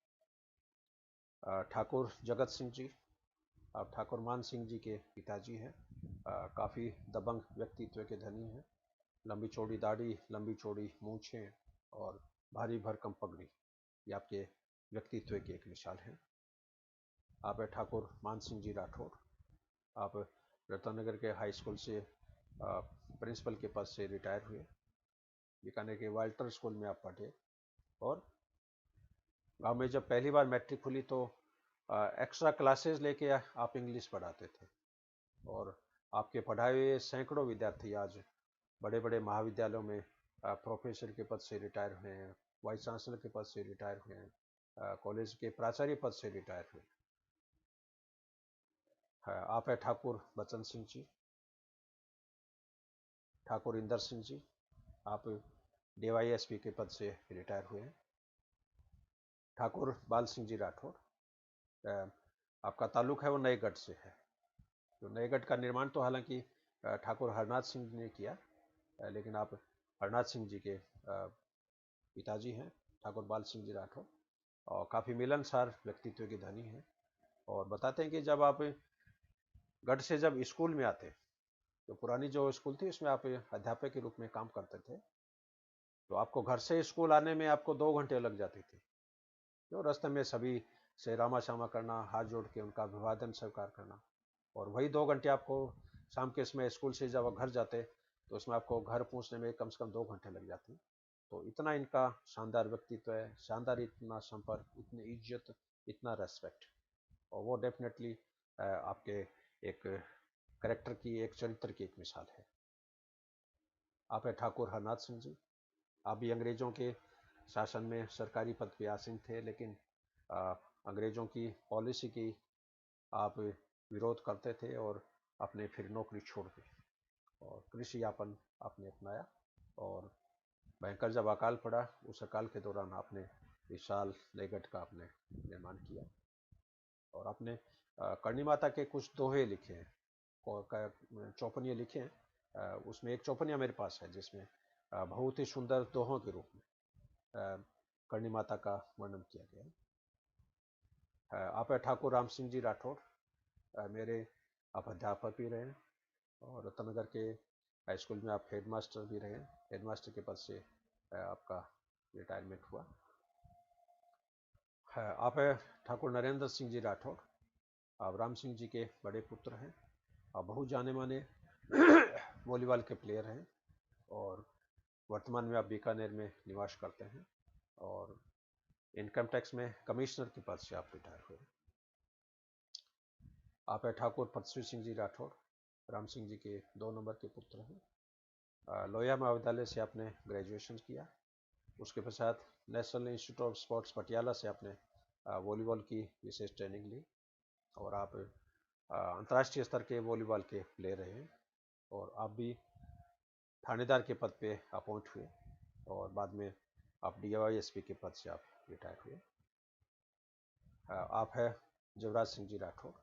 ठाकुर जगत सिंह जी, आप ठाकुर मान सिंह जी के पिताजी हैं। काफ़ी दबंग व्यक्तित्व के धनी हैं। लंबी चौड़ी दाढ़ी, लंबी चौड़ी मूछें और भारी भरकम पगड़ी, ये आपके व्यक्तित्व की एक मिसाल है। आप ठाकुर मान सिंह जी राठौर, आप रत्नगर के हाई स्कूल से प्रिंसिपल के पद से रिटायर हुए। बीकानेर के वाल्टर स्कूल में आप पढ़े, और गांव में जब पहली बार मैट्रिक खुली तो एक्स्ट्रा क्लासेस लेके आप इंग्लिश पढ़ाते थे, और आपके पढ़ाए हुए सैकड़ों विद्यार्थी आज बड़े बड़े महाविद्यालयों में प्रोफेसर के पद से रिटायर हुए हैं, वाइस चांसलर के पद से रिटायर हुए हैं, कॉलेज के प्राचार्य पद से रिटायर हुए हैं। आप है ठाकुर बचन सिंह जी, ठाकुर इंदर सिंह जी, आप DYSP के पद से रिटायर हुए हैं। ठाकुर बाल सिंह जी राठौर, आपका ताल्लुक है वो नएगढ़ से है। तो नएगढ़ का निर्माण तो हालांकि ठाकुर हरनाथ सिंह ने किया, लेकिन आप हरनाथ सिंह जी के पिताजी हैं, ठाकुर बाल सिंह जी राठौर, और काफ़ी मिलनसार व्यक्तित्व के धनी हैं। और बताते हैं कि जब आप गढ़ से जब स्कूल में आते, तो पुरानी जो स्कूल थी उसमें आप अध्यापक के रूप में काम करते थे, तो आपको घर से स्कूल आने में आपको 2 घंटे लग जाते थे। तो रास्ते में सभी से रामा शामा करना, हाथ जोड़ के उनका अभिवादन स्वीकार करना, और वही 2 घंटे आपको शाम के समय स्कूल से जब घर जाते तो उसमें आपको घर पहुंचने में कम से कम 2 घंटे लग जाते। तो इतना इनका शानदार व्यक्तित्व है, शानदार इतना संपर्क, इतनी इज्जत, इतना रेस्पेक्ट, और वो डेफिनेटली आपके एक करेक्टर की, एक चरित्र की एक मिसाल है। आप है ठाकुर हरनाथ सिंह जी, आप भी अंग्रेजों के शासन में सरकारी पद पे आसीन थे, लेकिन अंग्रेजों की पॉलिसी की आप विरोध करते थे और अपने फिर नौकरी छोड़ दी, और कृषि यापन आपने अपनाया। और भयंकर जब अकाल पड़ा, उस अकाल के दौरान आपने विशाल लेगट का आपने निर्माण किया, और आपने करणी माता के कुछ दोहे लिखे हैं, चौपनिया लिखे हैं। उसमें एक चौपनिया मेरे पास है जिसमें बहुत ही सुंदर दोहों के रूप में करणी माता का वर्णन किया गया है। आप है ठाकुर राम सिंह जी राठौर, मेरे आप अध्यापक भी रहे हैं, और रत्नगर के हाई स्कूल में आप हेडमास्टर भी रहे। हेडमास्टर के पद से आपका रिटायरमेंट हुआ है। आप है ठाकुर नरेंद्र सिंह जी राठौर, आप राम सिंह जी के बड़े पुत्र हैं, आप बहुत जाने माने वॉलीबॉल के प्लेयर हैं, और वर्तमान में आप बीकानेर में निवास करते हैं, और इनकम टैक्स में कमिश्नर के पद से आप रिटायर हुए। आप है ठाकुर पृथ्वी सिंह जी राठौर, राम सिंह जी के 2 नंबर के पुत्र हैं। लोहिया महाविद्यालय से आपने ग्रेजुएशन किया, उसके पश्चात national institute of sports Patiala से आपने वॉलीबॉल की विशेष ट्रेनिंग ली, और आप अंतर्राष्ट्रीय स्तर के वॉलीबॉल के प्लेयर रहे हैं, और आप भी थानेदार के पद पे अपॉइंट हुए, और बाद में आप DYSP के पद से आप रिटायर हुए। आप है युवराज सिंह जी राठौर,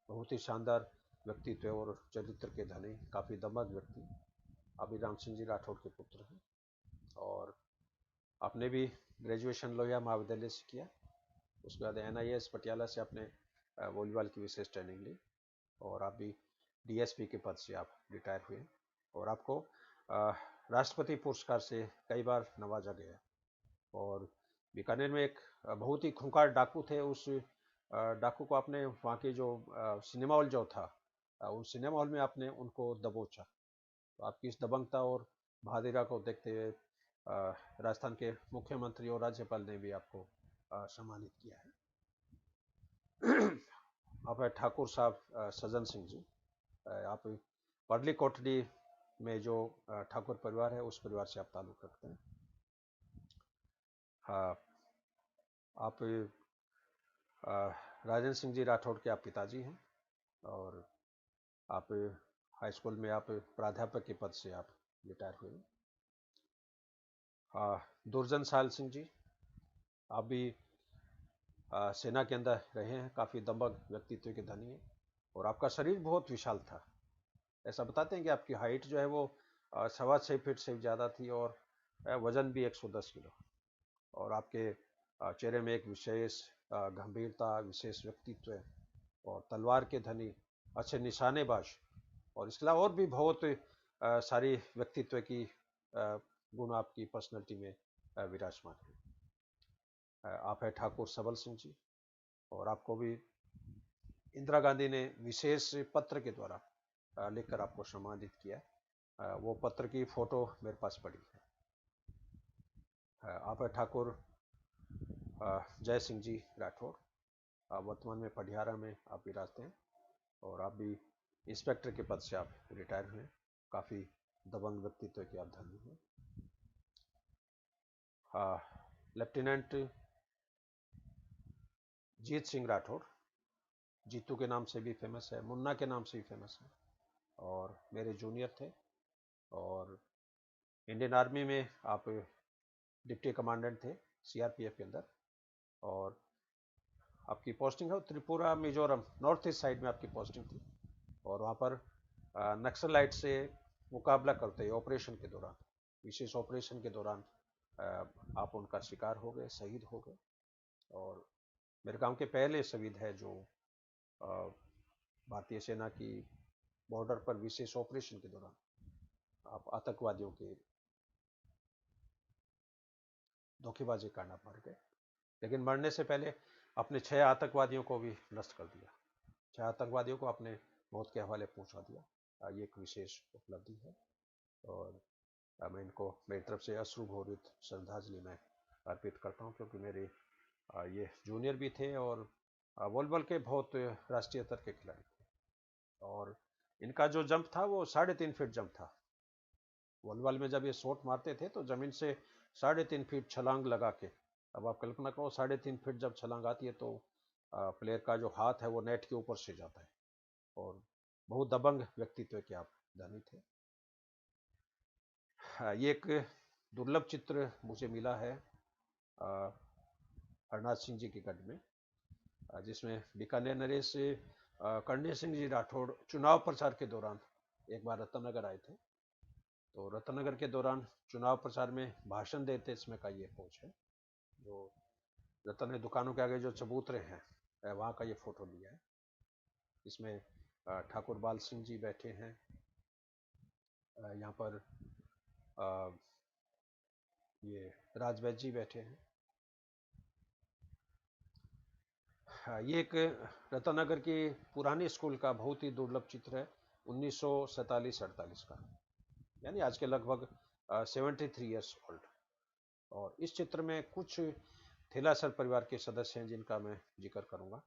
बहुत ही शानदार व्यक्तित्व और चरित्र के धनी, काफ़ी दमद व्यक्ति, अभिराम सिंह जी राठौर के पुत्र हैं, और आपने भी ग्रेजुएशन लोहिया महाविद्यालय से किया। उसके बाद NIS पटियाला से आपने वॉलीबॉल की विशेष ट्रेनिंग ली, और आप भी DSP के पद से आप रिटायर हुए, और आपको राष्ट्रपति पुरस्कार से कई बार नवाजा गया। और बीकानेर में एक बहुत ही खूंखार डाकू थे, उस डाकू को आपने वहाँ के जो सिनेमा हॉल जो था उन सिनेमा हॉल में आपने उनको दबोचा। तो आपकी इस दबंगता और बहादुरी को देखते हुए राजस्थान के मुख्यमंत्री और राज्यपाल ने भी आपको सम्मानित किया है। आप है ठाकुर साहब सज्जन सिंह जी। आप परली कोटली में जो ठाकुर परिवार है उस परिवार से आप ताल्लुक रखते हैं। हाँ, आप राजेंद्र सिंह जी राठौड़ के आप पिताजी हैं और आप हाई स्कूल में आप प्राध्यापक के पद से आप रिटायर हुए। दुर्जन साल सिंह जी, आप भी सेना के अंदर रहे हैं, काफ़ी दम्भक व्यक्तित्व के धनी हैं और आपका शरीर बहुत विशाल था। ऐसा बताते हैं कि आपकी हाइट जो है वो 6.25 फीट से ज़्यादा थी और वजन भी 110 किलो। और आपके चेहरे में एक विशेष गंभीरता, विशेष व्यक्तित्व है और तलवार के धनी, अच्छे निशानेबाज और इसके अलावा और भी बहुत सारी व्यक्तित्व की गुण आपकी पर्सनैलिटी में विराजमान है। आप है ठाकुर सबल सिंह जी और आपको भी इंदिरा गांधी ने विशेष पत्र के द्वारा लिखकर आपको सम्मानित किया। वो पत्र की फोटो मेरे पास पड़ी है। आप है ठाकुर जय सिंह जी राठौर। वर्तमान में पटियाला में आप विराजते हैं और आप भी इंस्पेक्टर के पद से आप रिटायर हुए। काफ़ी दबंग व्यक्तित्व के आप धनी हैं। लेफ्टिनेंट जीत सिंह राठौर, जीतू के नाम से भी फेमस है, मुन्ना के नाम से भी फेमस है और मेरे जूनियर थे। और इंडियन आर्मी में आप डिप्टी कमांडेंट थे सीआरपीएफ के अंदर और आपकी पोस्टिंग है Tripura Mizoram north east side में आपकी पोस्टिंग थी और वहाँ पर नक्सलाइट से मुकाबला करते ऑपरेशन के दौरान, विशेष ऑपरेशन के दौरान आप उनका शिकार हो गए, शहीद हो गए। और मेरे गांव के पहले शहीद है जो भारतीय सेना की बॉर्डर पर विशेष ऑपरेशन के दौरान आप आतंकवादियों के धोखेबाजी करना मर गए, लेकिन मरने से पहले अपने 6 आतंकवादियों को भी नष्ट कर दिया। 6 आतंकवादियों को अपने मौत के हवाले पहुंचा दिया। ये एक विशेष उपलब्धि है और मैं इनको मेरी तरफ से अश्रुभूरित श्रद्धांजलि मैं अर्पित करता हूँ, क्योंकि मेरे ये जूनियर भी थे और वॉलीबॉल के बहुत राष्ट्रीय स्तर के खिलाड़ी थे। और इनका जो जंप था वो 3.5 फीट जंप था। वॉलीबॉल में जब ये शॉट मारते थे तो जमीन से 3.5 फीट छलांग लगा के, अब आप कल्पना करो 3.5 फीट जब छलांग आती है तो प्लेयर का जो हाथ है वो नेट के ऊपर से जाता है और बहुत दबंग व्यक्तित्व के आप धनी थे। ये एक दुर्लभ चित्र मुझे मिला है हरनाथ सिंह जी के गढ़ में, जिसमें बीकानेर नरेश कर्णेय सिंह जी राठौड़ चुनाव प्रचार के दौरान एक बार रत्नगर आए थे। तो रत्नगर के दौरान चुनाव प्रचार में भाषण देते समय का ये पोज है, जो रत्न दुकानों के आगे जो चबूतरे हैं वहाँ का ये फोटो लिया है। इसमें ठाकुर बाल सिंह जी बैठे हैं। यहाँ पर ये राजवैद जी बैठे हैं। ये एक रत्नगर की पुरानी स्कूल का बहुत ही दुर्लभ चित्र है 1947-48 का, यानी आज के लगभग 73 ईयर्स ओल्ड। और इस चित्र में कुछ थेलासर परिवार के सदस्य हैं जिनका मैं जिक्र करूंगा।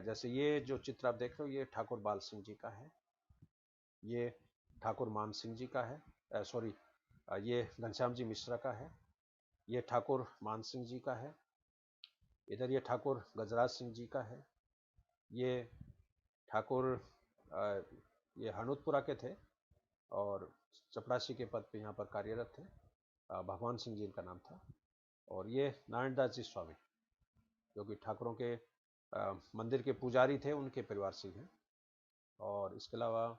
जैसे ये जो चित्र आप देख रहे हो ये ठाकुर बाल सिंह जी का है, ये ठाकुर मान सिंह जी का है, सॉरी ये घनश्याम जी मिश्रा का है, ये ठाकुर मान सिंह जी का है, इधर ये ठाकुर गजराज सिंह जी का है, ये ठाकुर ये हनूतपुरा के थे और चपरासी के पद पे यहाँ पर कार्यरत थे, भगवान सिंह जी इनका नाम था। और ये नारायण दास जी स्वामी जो कि ठाकुरों के मंदिर के पुजारी थे, उनके परिवार से हैं। और इसके अलावा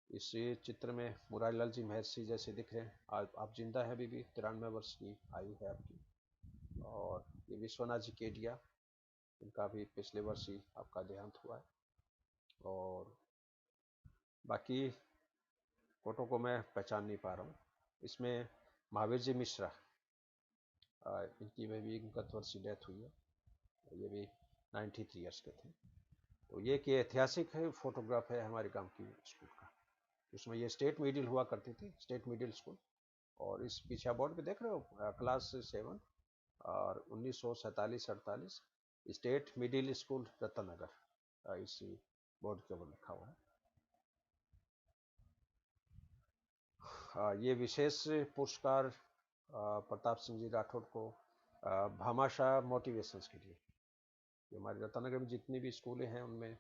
इस चित्र में मुरारी लाल जी महर्षि जैसे दिख रहे हैं। आप जिंदा है, अभी भी 93 वर्ष की आयु है आपकी। और ये विश्वनाथ जी केडिया, इनका भी पिछले वर्ष ही आपका देहांत हुआ है। और बाकी फोटो को मैं पहचान नहीं पा रहा हूँ। इसमें महावीर जी मिश्रा, इनकी में भी गत वर्ष डेथ हुई है, ये भी 93 ईयर्स के थे। तो ये कि ऐतिहासिक है फोटोग्राफ है हमारे गांव की स्कूल का। उसमें ये स्टेट मिडिल हुआ करती थी, स्टेट मिडिल स्कूल। और इस पीछे बोर्ड पे देख रहे हो क्लास 7 और 1947-48 स्टेट मिडिल स्कूल रत्नगर, इस बोर्ड के ऊपर लिखा हुआ है। ये विशेष पुरस्कार प्रताप सिंह जी राठौड़ को भामाशाह मोटिवेशंस के लिए। ये हमारे रत्नगर में जितनी भी स्कूलें हैं उनमें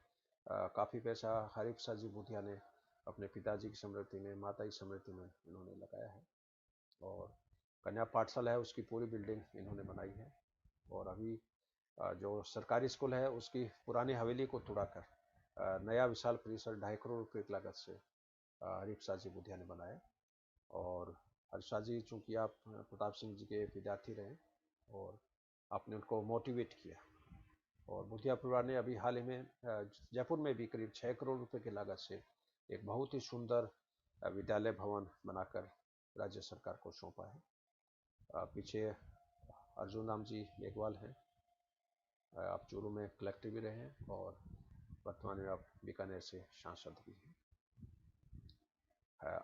काफ़ी पैसा हरीफ शाह जी बुधिया ने अपने पिताजी की स्मृति में, माता की स्मृति में इन्होंने लगाया है। और कन्या पाठशाला है उसकी पूरी बिल्डिंग इन्होंने बनाई है। और अभी जो सरकारी स्कूल है उसकी पुरानी हवेली को तोड़ाकर नया विशाल परिसर 2.5 करोड़ रुपए की लागत से हरीफ शाह जी बुधिया ने बनाया। और हरीफ शाह जी चूँकि आप प्रताप सिंह जी के विद्यार्थी रहे और आपने उनको मोटिवेट किया। और बुधिया परिवार ने अभी हाल ही में जयपुर में भी करीब 6 करोड़ रुपए की लागत से एक बहुत ही सुंदर विद्यालय भवन बनाकर राज्य सरकार को सौंपा है। पीछे अर्जुन राम जी मेघवाल हैं, आप चूरू में कलेक्टर भी रहे हैं और वर्तमान में आप बीकानेर से सांसद भी हैं।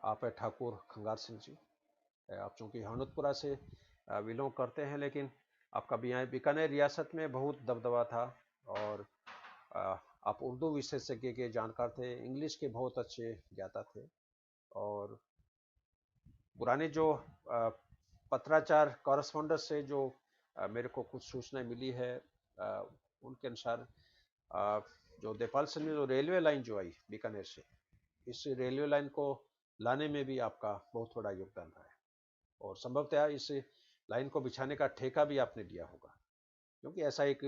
आप है ठाकुर खंगार सिंह जी, आप चूँकि हनोतपुरा से बिलोंग करते हैं, लेकिन आपका बीकानेर रियासत में बहुत दबदबा था। और आप उर्दू विशेषज्ञ के जानकार थे, इंग्लिश के बहुत अच्छे ज्ञाता थे। और पुराने जो पत्राचार कॉरेस्पॉन्डेंस से जो मेरे को कुछ सूचनाएं मिली है, उनके अनुसार जो देपाल सिंह में जो रेलवे लाइन जो आई बीकानेर से, इस रेलवे लाइन को लाने में भी आपका बहुत बड़ा योगदान रहा है। और संभवतः इस लाइन को बिछाने का ठेका भी आपने लिया होगा, क्योंकि ऐसा एक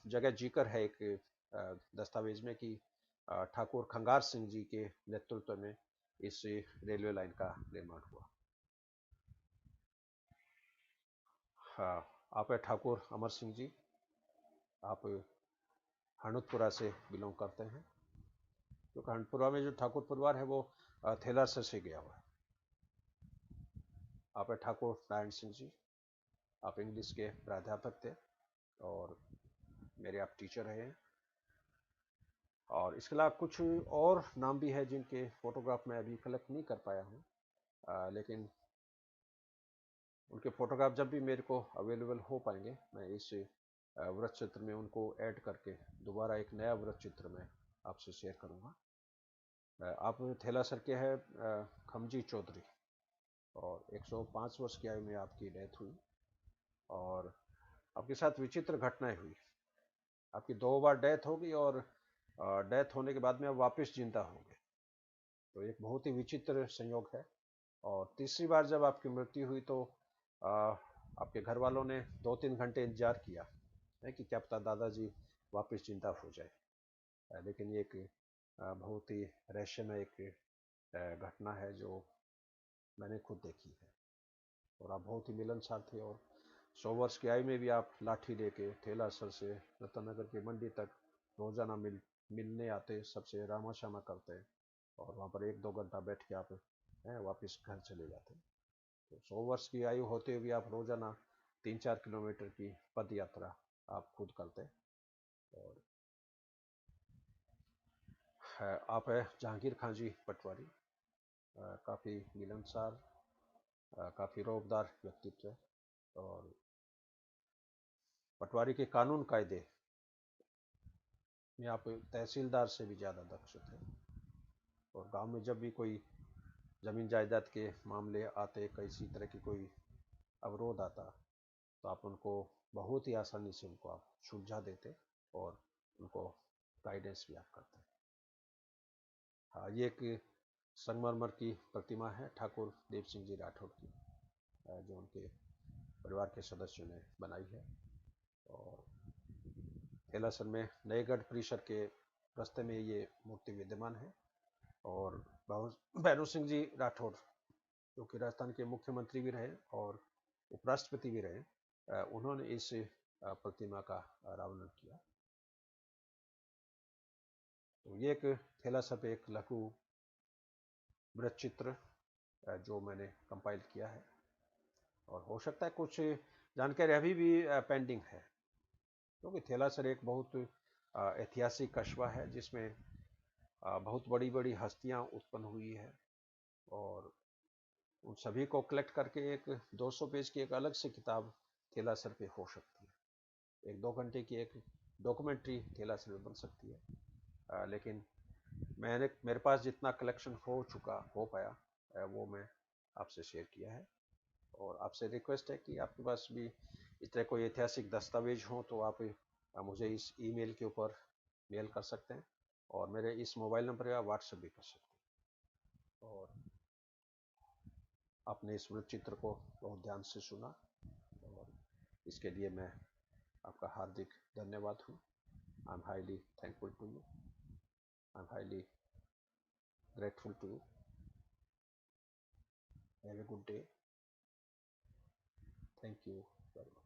जगह जिक्र है एक दस्तावेज में कि ठाकुर खंगार सिंह जी के नेतृत्व में इस रेलवे लाइन का निर्माण हुआ। हाँ, आप है ठाकुर अमर सिंह जी, आप हनोतपुरा से बिलोंग करते हैं, क्योंकि हनपुरा में जो ठाकुर परिवार है वो थेलासर से गया हुआ है। आप है ठाकुर नारायण सिंह जी, आप इंग्लिश के प्राध्यापक थे और मेरे आप टीचर रहे हैं। और इसके अलावा कुछ और नाम भी है जिनके फोटोग्राफ मैं अभी कलेक्ट नहीं कर पाया हूँ, लेकिन उनके फोटोग्राफ जब भी मेरे को अवेलेबल हो पाएंगे मैं इस वृत्त चित्र में उनको ऐड करके दोबारा एक नया वृत्त चित्र में आपसे शेयर करूँगा। आप थेलासर के हैं खमजी चौधरी, और 105 वर्ष की आयु में आपकी डेथ हुई। और आपके साथ विचित्र घटनाएं हुई, आपकी 2 बार डेथ होगी और डेथ होने के बाद में आप वापस जिंदा होंगे, तो एक बहुत ही विचित्र संयोग है। और तीसरी बार जब आपकी मृत्यु हुई तो आपके घर वालों ने 2-3 घंटे इंतजार किया है कि क्या पता दादाजी वापस जिंदा हो जाए, लेकिन ये एक बहुत ही रहस्यमय एक घटना है जो मैंने खुद देखी है। और आप बहुत ही मिलनसार थे, और 100 वर्ष की आयु में भी आप लाठी लेके थेलासर से रतनगर की मंडी तक रोजाना मिलने आते, सबसे रामा शामा करते और वहाँ पर 1-2 घंटा बैठ के आप वापस घर चले जाते। तो 100 वर्ष की आयु होते हुए आप रोजाना 3-4 किलोमीटर की पद यात्रा आप खुद करते। और आप है जहांगीर खां जी पटवारी, काफ़ी मिलनसार, काफ़ी रौबदार व्यक्तित्व है। और पटवारी के कानून कायदे में आप तहसीलदार से भी ज़्यादा दक्ष थे। और गांव में जब भी कोई ज़मीन जायदाद के मामले आते, किसी तरह की कोई अवरोध आता, तो आप उनको बहुत ही आसानी से उनको आप सुलझा देते और उनको गाइडेंस भी आप करते। हाँ, ये एक संगमरमर की प्रतिमा है ठाकुर देव सिंह जी राठौड़ की, जो उनके परिवार के सदस्यों ने बनाई है। और थेलासर में नएगढ़ परिसर के रास्ते में ये मूर्ति विद्यमान है। और भैरू सिंह जी राठौड़ जो कि राजस्थान के मुख्यमंत्री भी रहे और उपराष्ट्रपति भी रहे, उन्होंने इस प्रतिमा का अनावरण किया। तो ये एक थेलासर पे एक लघु वृत्त चित्र जो मैंने कंपाइल किया है। और हो सकता है कुछ जानकारी अभी भी पेंडिंग है, क्योंकि थेलासर एक बहुत ऐतिहासिक कस्बा है जिसमें बहुत बड़ी बड़ी हस्तियां उत्पन्न हुई है, और उन सभी को कलेक्ट करके एक 200 पेज की एक अलग से किताब थेला सर पे हो सकती है। एक 2 घंटे की एक डॉक्यूमेंट्री थेला सर पे बन सकती है। लेकिन मेरे पास जितना कलेक्शन हो पाया वो मैं आपसे शेयर किया है। और आपसे रिक्वेस्ट है कि आपके पास भी इस तरह कोई ऐतिहासिक दस्तावेज हो तो आप मुझे इस ईमेल के ऊपर मेल कर सकते हैं, और मेरे इस मोबाइल नंबर पर आप व्हाट्सएप भी कर सकते हैं। और आपने इस चित्र को बहुत ध्यान से सुना, और इसके लिए मैं आपका हार्दिक धन्यवाद हूँ। I am highly thankful to you, I am highly grateful to you. Have a good day. Thank you very much.